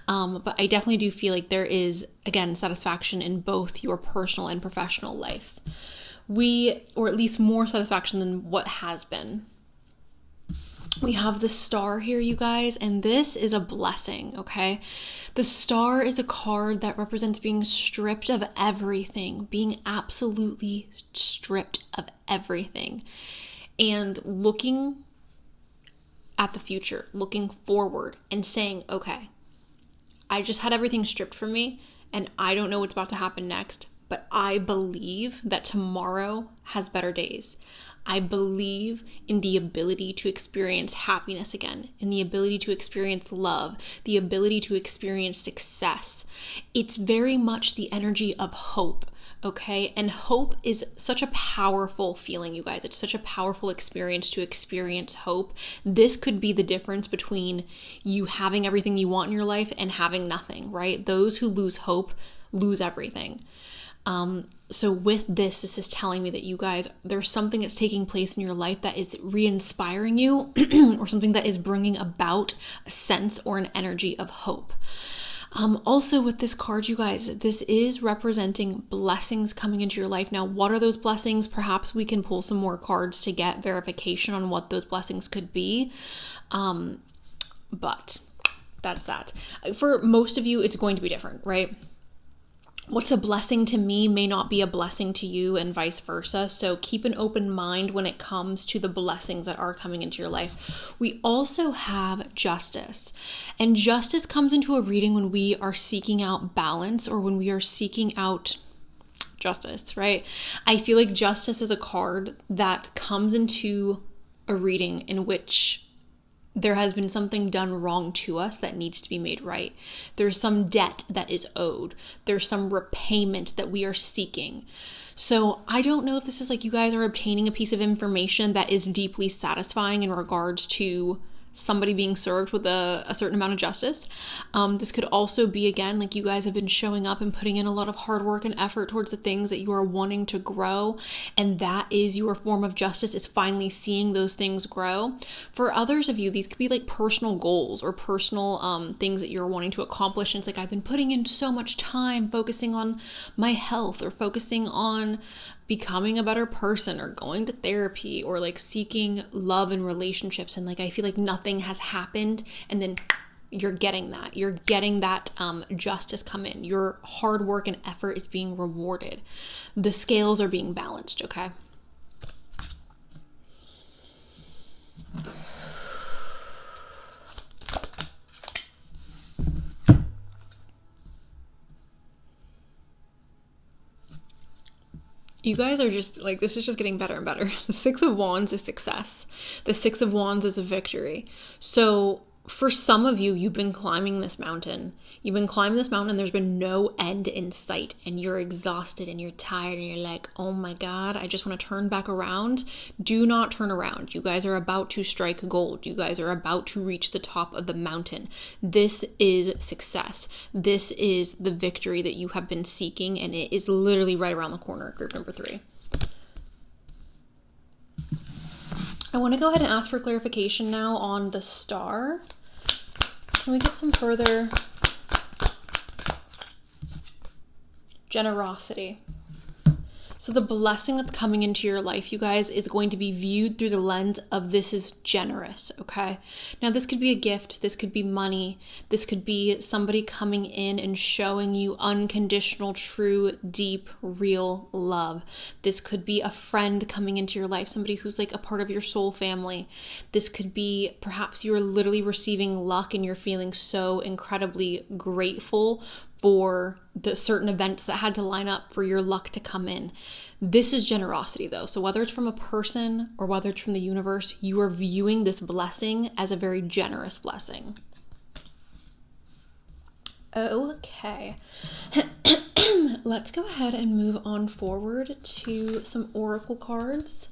But I definitely do feel like there is, again, satisfaction in both your personal and professional life. Or at least more satisfaction than what has been. We have the Star here, you guys, and this is a blessing, okay? The Star is a card that represents being stripped of everything, being absolutely stripped of everything, and looking at the future, looking forward and saying, okay, I just had everything stripped from me and I don't know what's about to happen next, but I believe that tomorrow has better days. I believe in the ability to experience happiness again, in the ability to experience love, the ability to experience success. It's very much the energy of hope, okay? And hope is such a powerful feeling, you guys. It's such a powerful experience to experience hope. This could be the difference between you having everything you want in your life and having nothing, right? Those who lose hope lose everything. So with this is telling me that you guys, there's something that's taking place in your life that is re-inspiring you or something that is bringing about a sense or an energy of hope. Also with this card, you guys, this is representing blessings coming into your life. Now, what are those blessings? Perhaps we can pull some more cards to get verification on what those blessings could be. But that's that. For most of you, it's going to be different, right? what's a blessing to me may not be a blessing to you, and vice versa. So keep an open mind when it comes to the blessings that are coming into your life. We also have justice. And justice comes into a reading when we are seeking out balance, or when we are seeking out justice, right? I feel like justice is a card that comes into a reading in which there has been something done wrong to us that needs to be made right. There's some debt that is owed. There's some repayment that we are seeking. So I don't know if this is like you guys are obtaining a piece of information that is deeply satisfying in regards to somebody being served with a certain amount of justice. This could also be, again, like you guys have been showing up and putting in a lot of hard work and effort towards the things that you are wanting to grow, and that is your form of justice, is finally seeing those things grow. For others of you, these could be like personal goals or personal things that you're wanting to accomplish, and it's like, I've been putting in so much time focusing on my health, or focusing on becoming a better person, or going to therapy, or like seeking love and relationships, and like I feel like nothing has happened, and then you're getting that justice come in. Your hard work and effort is being rewarded. The scales are being balanced, okay? You guys are just like, this is just getting better and better. The Six of Wands is success. The Six of Wands is a victory. So for some of you, you've been climbing this mountain. You've been climbing this mountain and there's been no end in sight, and you're exhausted and you're tired and you're like, oh my God, I just want to turn back around. Do not turn around. You guys are about to strike gold. You guys are about to reach the top of the mountain. This is success. This is the victory that you have been seeking, and it is literally right around the corner, group number 3. I want to go ahead and ask for clarification now on the star. Can we get some further generosity? So the blessing that's coming into your life, you guys, is going to be viewed through the lens of this is generous, okay? Now, this could be a gift. This could be money. This could be somebody coming in and showing you unconditional, true, deep, real love. This could be a friend coming into your life, somebody who's like a part of your soul family. This could be perhaps you're literally receiving luck and you're feeling so incredibly grateful for the certain events that had to line up for your luck to come in. This is generosity though. So whether it's from a person or whether it's from the universe, you are viewing this blessing as a very generous blessing. Okay. Let's go ahead and move on forward to some oracle cards.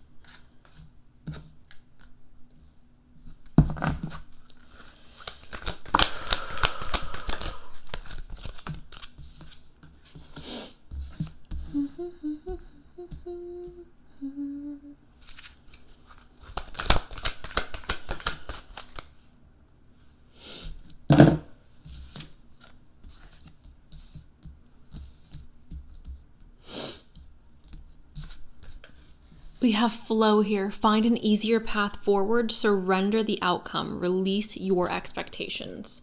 We have flow here. Find an easier path forward. Surrender the outcome. Release your expectations.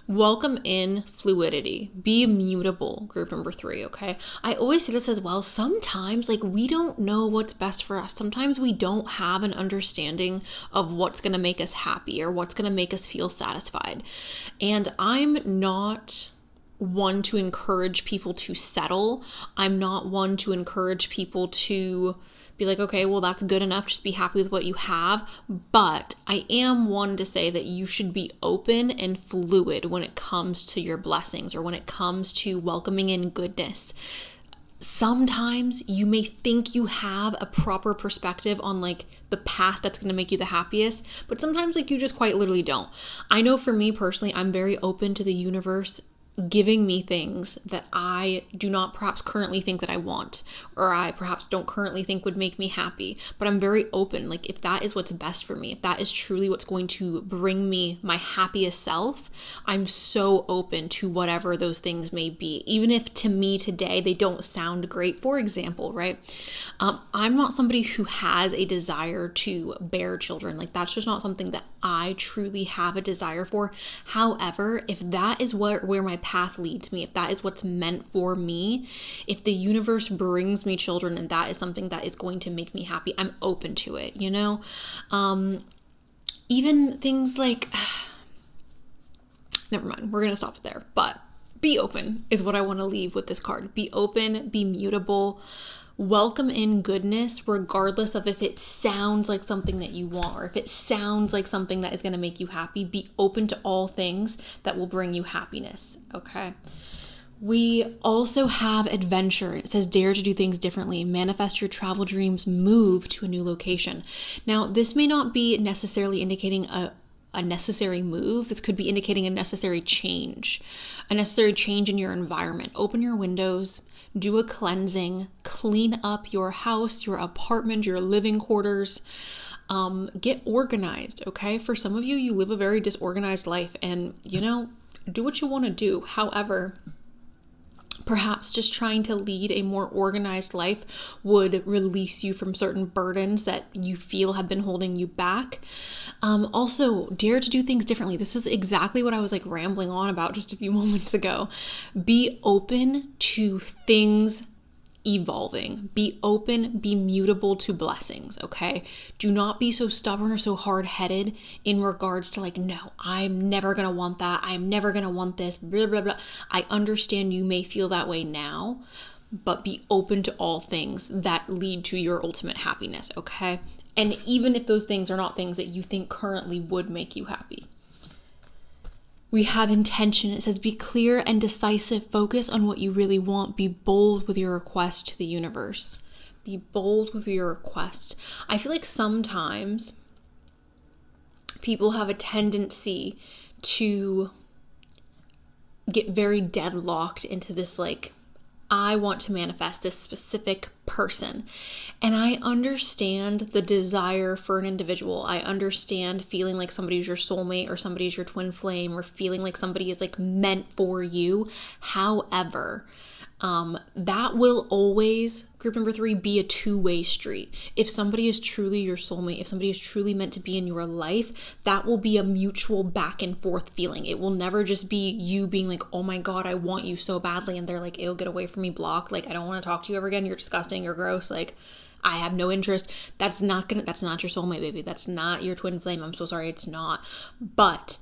Welcome in fluidity. Be immutable, group number 3, okay? I always say this as well. Sometimes, like, we don't know what's best for us. Sometimes we don't have an understanding of what's going to make us happy or what's going to make us feel satisfied. And I'm not one to encourage people to settle. I'm not one to encourage people to be like, okay, well, that's good enough. Just be happy with what you have. But I am one to say that you should be open and fluid when it comes to your blessings or when it comes to welcoming in goodness. Sometimes you may think you have a proper perspective on like the path that's going to make you the happiest, but sometimes like you just quite literally don't. I know for me personally, I'm very open to the universe giving me things that I do not perhaps currently think that I want, or I perhaps don't currently think would make me happy, but I'm very open. Like if that is what's best for me, if that is truly what's going to bring me my happiest self, I'm so open to whatever those things may be, even if to me today they don't sound great. For example, right? I'm not somebody who has a desire to bear children. Like that's just not something that I truly have a desire for. However, if that is where my path leads me, if that is what's meant for me, if the universe brings me children and that is something that is going to make me happy, I'm open to it, you know? Even things like, never mind, we're going to stop there, but be open is what I want to leave with this card. Be open, be mutable. Welcome in goodness, regardless of if it sounds like something that you want or if it sounds like something that is going to make you happy. Be open to all things that will bring you happiness, okay? We also have adventure. It says dare to do things differently, manifest your travel dreams, move to a new location. Now, this may not be necessarily indicating a necessary move. This could be indicating a necessary change in your environment. Open your windows, do a cleansing, clean up your house, your apartment, your living quarters, get organized, okay? For some of you, you live a very disorganized life and, you know, do what you want to do. However, perhaps just trying to lead a more organized life would release you from certain burdens that you feel have been holding you back. Also, dare to do things differently. This is exactly what I was like rambling on about just a few moments ago. Be open to things evolving. Be open, be mutable to blessings, okay? Do not be so stubborn or so hard-headed in regards to like, no, I'm never gonna want that. I'm never gonna want this, blah, blah, blah. I understand you may feel that way now, but be open to all things that lead to your ultimate happiness, okay? And even if those things are not things that you think currently would make you happy. We have intention. It says, be clear and decisive. Focus on what you really want. Be bold with your request to the universe. Be bold with your request. I feel like sometimes people have a tendency to get very deadlocked into this like, I want to manifest this specific person. And I understand the desire for an individual. I understand feeling like somebody's your soulmate or somebody's your twin flame or feeling like somebody is like meant for you. However, that will always, group number 3, be a two-way street. If somebody is truly your soulmate, if somebody is truly meant to be in your life, that will be a mutual back and forth feeling. It will never just be you being like, oh my God, I want you so badly. And they're like, ew, get away from me, block. Like, I don't want to talk to you ever again. You're disgusting. You're gross. Like, I have no interest. That's not your soulmate, baby. That's not your twin flame. I'm so sorry. It's not. But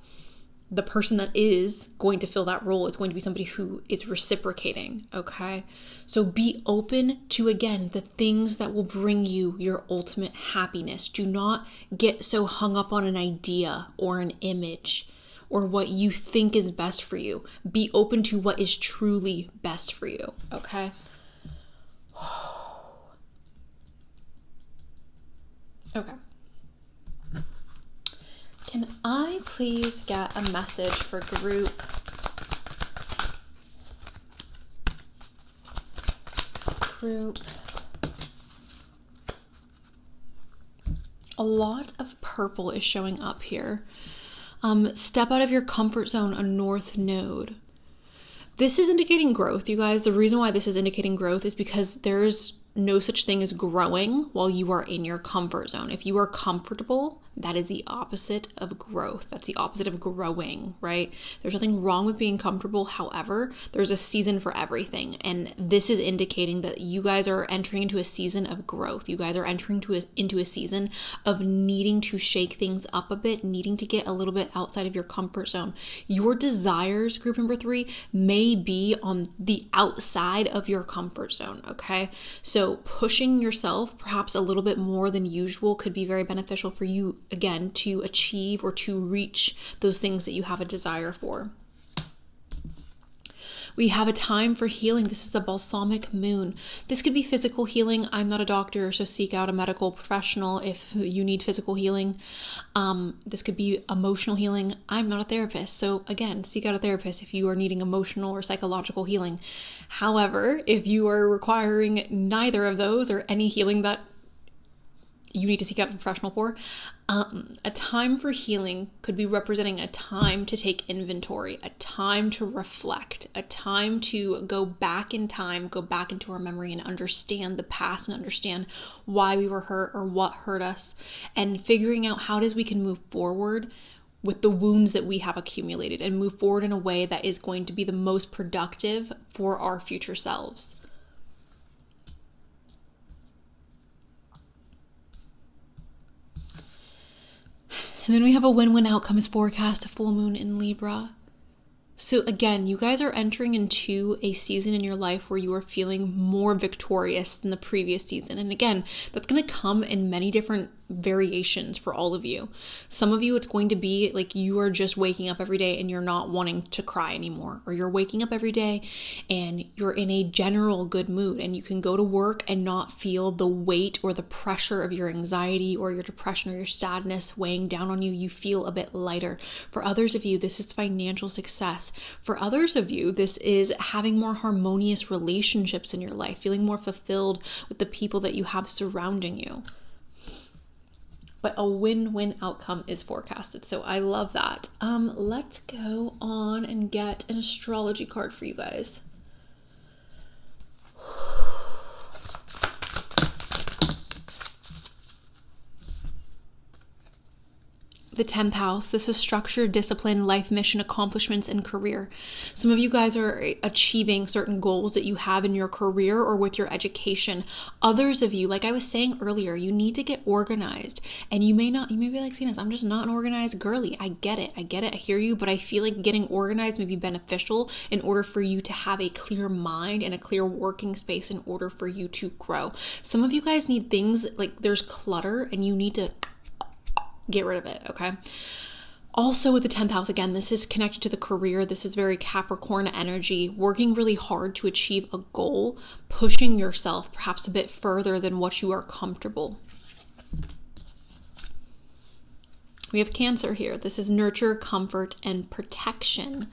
the person that is going to fill that role is going to be somebody who is reciprocating, okay? So be open to, again, the things that will bring you your ultimate happiness. Do not get so hung up on an idea or an image or what you think is best for you. Be open to what is truly best for you, okay? Okay. Can I please get a message for group a lot of purple is showing up here. Step out of your comfort zone, a north node. This is indicating growth, you guys. The reason why this is indicating growth is because there's no such thing as growing while you are in your comfort zone. If you are comfortable, that is the opposite of growth. That's the opposite of growing, right? There's nothing wrong with being comfortable. However, there's a season for everything. And this is indicating that you guys are entering into a season of growth. You guys are entering into a season of needing to shake things up a bit, needing to get a little bit outside of your comfort zone. Your desires, group number 3, may be on the outside of your comfort zone, okay? So pushing yourself perhaps a little bit more than usual could be very beneficial for you, again, to achieve or to reach those things that you have a desire for. We have a time for healing. This is a balsamic moon. This could be physical healing. I'm not a doctor, so seek out a medical professional if you need physical healing. This could be emotional healing. I'm not a therapist, so again, seek out a therapist if you are needing emotional or psychological healing. However, if you are requiring neither of those or any healing that you need to seek out a professional for, a time for healing could be representing a time to take inventory, a time to reflect, a time to go back in time, go back into our memory and understand the past and understand why we were hurt or what hurt us, and figuring out how it is we can move forward with the wounds that we have accumulated and move forward in a way that is going to be the most productive for our future selves. And then we have a win-win outcome is forecast, a full moon in Libra. So again, you guys are entering into a season in your life where you are feeling more victorious than the previous season. And again, that's going to come in many different variations for all of you. Some of you, it's going to be like you are just waking up every day and you're not wanting to cry anymore, or you're waking up every day and you're in a general good mood and you can go to work and not feel the weight or the pressure of your anxiety or your depression or your sadness weighing down on you. You feel a bit lighter. For others of you, this is financial success. For others of you, this is having more harmonious relationships in your life, feeling more fulfilled with the people that you have surrounding you. But a win-win outcome is forecasted. So I love that. Let's go on and get an astrology card for you guys. The 10th house, this is structure, discipline, life mission, accomplishments, and career. Some of you guys are achieving certain goals that you have in your career or with your education. Others of you, like I was saying earlier, you need to get organized. And you may be like, Cenas, I'm just not an organized girly. I get it, I hear you, but I feel like getting organized may be beneficial in order for you to have a clear mind and a clear working space in order for you to grow. Some of you guys need things like there's clutter and you need to get rid of it, okay? Also with the 10th house, again, this is connected to the career. This is very Capricorn energy, working really hard to achieve a goal, pushing yourself perhaps a bit further than what you are comfortable. We have Cancer here. This is nurture, comfort, and protection.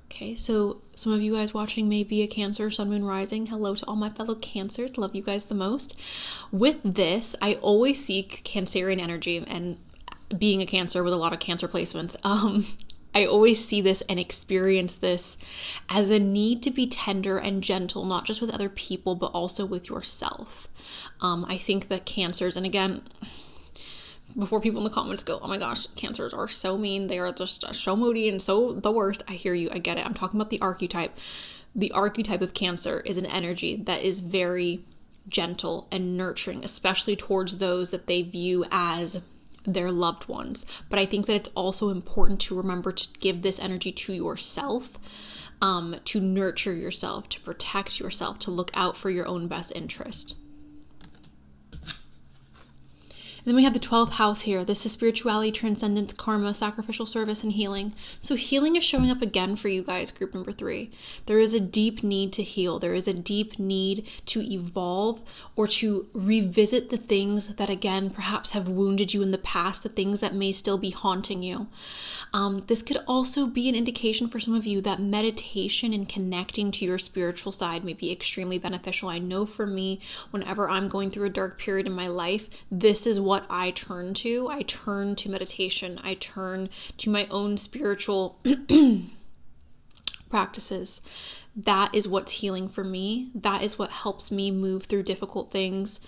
Okay, so some of you guys watching may be a Cancer, Sun, Moon, Rising. Hello to all my fellow Cancers. Love you guys the most. With this, I always seek Cancerian energy, and being a Cancer with a lot of Cancer placements, I always see this and experience this as a need to be tender and gentle, not just with other people, but also with yourself. I think that Cancers, and again, before people in the comments go, oh my gosh, Cancers are so mean, they are just so moody and so the worst. I hear you, I get it. I'm talking about the archetype. The archetype of Cancer is an energy that is very gentle and nurturing, especially towards those that they view as their loved ones. But I think that it's also important to remember to give this energy to yourself, to nurture yourself, to protect yourself, to look out for your own best interest. And then we have the 12th house here. This is spirituality, transcendence, karma, sacrificial service, and healing. So healing is showing up again for you guys, group number 3. There is a deep need to heal. There is a deep need to evolve or to revisit the things that, again, perhaps have wounded you in the past, the things that may still be haunting you. This could also be an indication for some of you that meditation and connecting to your spiritual side may be extremely beneficial. I know for me, whenever I'm going through a dark period in my life, this is what I turn to. I turn to meditation. I turn to my own spiritual practices. That is what's healing for me. That is what helps me move through difficult things.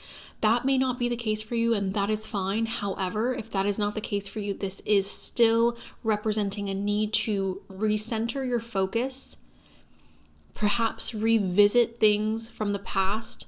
That may not be the case for you, and that is fine. However, if that is not the case for you, this is still representing a need to recenter your focus, perhaps revisit things from the past,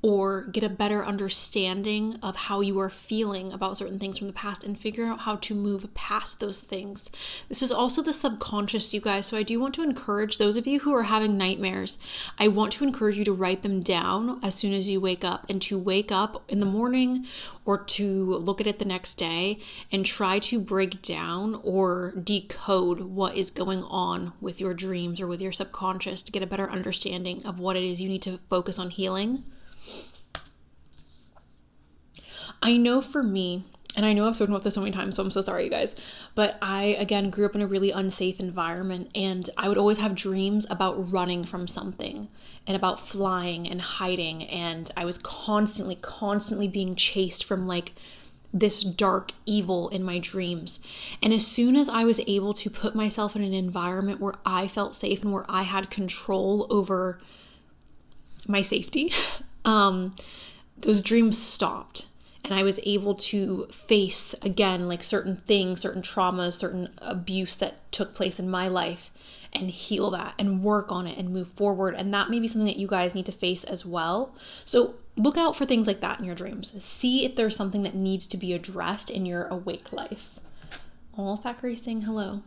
or get a better understanding of how you are feeling about certain things from the past and figure out how to move past those things. This is also the subconscious, you guys. So I do want to encourage those of you who are having nightmares, I want to encourage you to write them down as soon as you wake up, and to wake up in the morning or to look at it the next day and try to break down or decode what is going on with your dreams or with your subconscious to get a better understanding of what it is you need to focus on healing. I know for me, and I know I've spoken about this so many times, so I'm so sorry, you guys, but I, again, grew up in a really unsafe environment, and I would always have dreams about running from something and about flying and hiding, and I was constantly being chased from like this dark evil in my dreams. And as soon as I was able to put myself in an environment where I felt safe and where I had control over my safety, those dreams stopped. And I was able to face, again, like certain things, certain traumas, certain abuse that took place in my life, and heal that and work on it and move forward. And that may be something that you guys need to face as well. So look out for things like that in your dreams. See if there's something that needs to be addressed in your awake life. All Thackeray saying hello.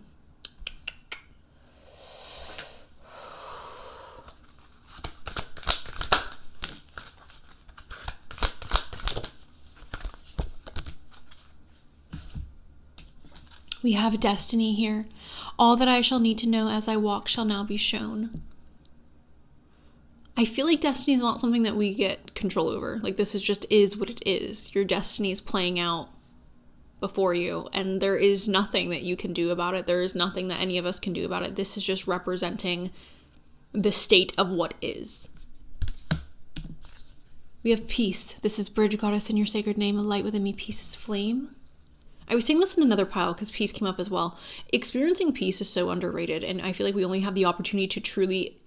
We have destiny here. All that I shall need to know as I walk shall now be shown. I feel like destiny is not something that we get control over. Like, this is what it is. Your destiny is playing out before you, and there is nothing that you can do about it. There is nothing that any of us can do about it. This is just representing the state of what is. We have peace. This is Bridge, Goddess, in your sacred name. A light within me, peace is flame. I was saying this in another pile because peace came up as well. Experiencing peace is so underrated, and I feel like we only have the opportunity to truly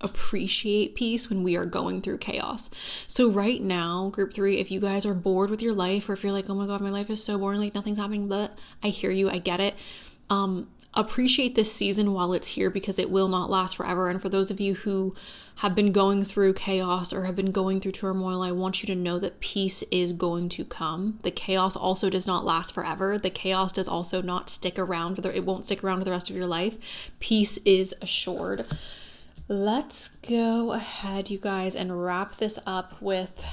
appreciate peace when we are going through chaos. So right now, group 3, if you guys are bored with your life, or if you're like, oh my god, my life is so boring, like nothing's happening, but I hear you, I get it. Appreciate this season while it's here, because it will not last forever. And for those of you who have been going through chaos or have been going through turmoil, I want you to know that peace is going to come. The chaos also does not last forever. The chaos does also not stick around. It won't stick around for the rest of your life. Peace is assured. Let's go ahead, you guys, and wrap this up with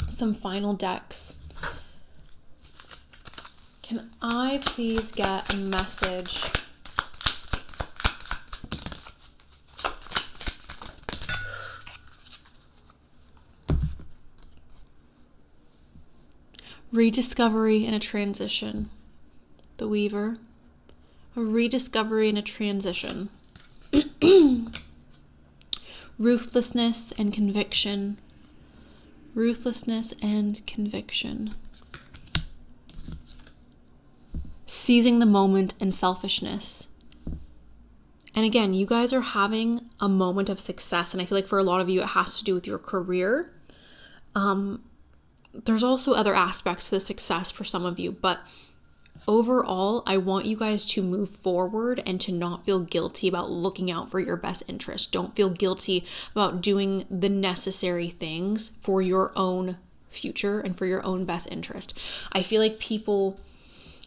some final decks. Can I please get a message? Rediscovery and a transition. The Weaver. A rediscovery and a transition. Ruthlessness and conviction. Ruthlessness and conviction. Seizing the moment and selfishness. And again, you guys are having a moment of success, and I feel like for a lot of you it has to do with your career. There's also other aspects to the success for some of you, but overall, I want you guys to move forward and to not feel guilty about looking out for your best interest. Don't feel guilty about doing the necessary things for your own future and for your own best interest. I feel like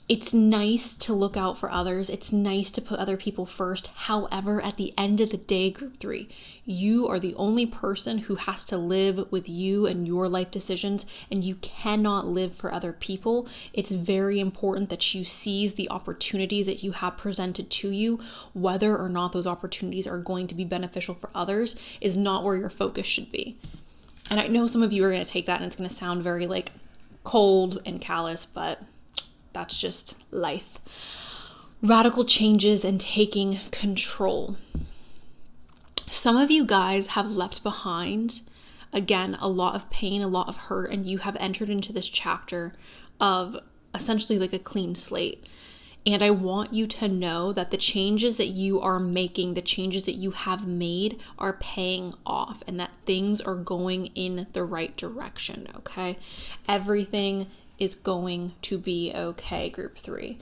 it's nice to look out for others. It's nice to put other people first. However, at the end of the day, group 3, you are the only person who has to live with you and your life decisions, and you cannot live for other people. It's very important that you seize the opportunities that you have presented to you. Whether or not those opportunities are going to be beneficial for others is not where your focus should be. And I know some of you are going to take that and it's going to sound very like cold and callous, but that's just life. Radical changes and taking control. Some of you guys have left behind, again, a lot of pain, a lot of hurt, and you have entered into this chapter of essentially like a clean slate. And I want you to know that the changes that you are making, the changes that you have made are paying off, and that things are going in the right direction, okay? Everything is going to be okay, group 3.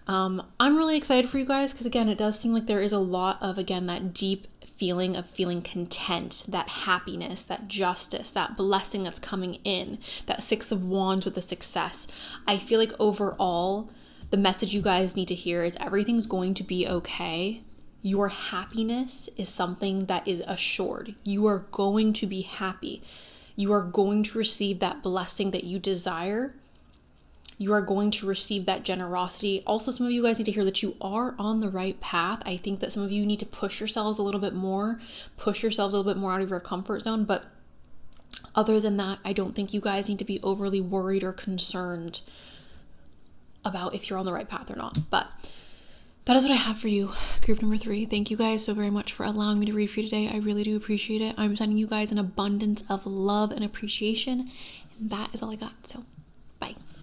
I'm really excited for you guys because, again, it does seem like there is a lot of, again, that deep feeling of feeling content, that happiness, that justice, that blessing that's coming in, that 6 of Wands with the success. I feel like overall, the message you guys need to hear is everything's going to be okay. Your happiness is something that is assured. You are going to be happy. You are going to receive that blessing that you desire. You are going to receive that generosity. Also, some of you guys need to hear that you are on the right path. I think that some of you need to push yourselves a little bit more out of your comfort zone. But other than that, I don't think you guys need to be overly worried or concerned about if you're on the right path or not. But that is what I have for you, group number 3. Thank you guys so very much for allowing me to read for you today. I really do appreciate it. I'm sending you guys an abundance of love and appreciation. And that is all I got. So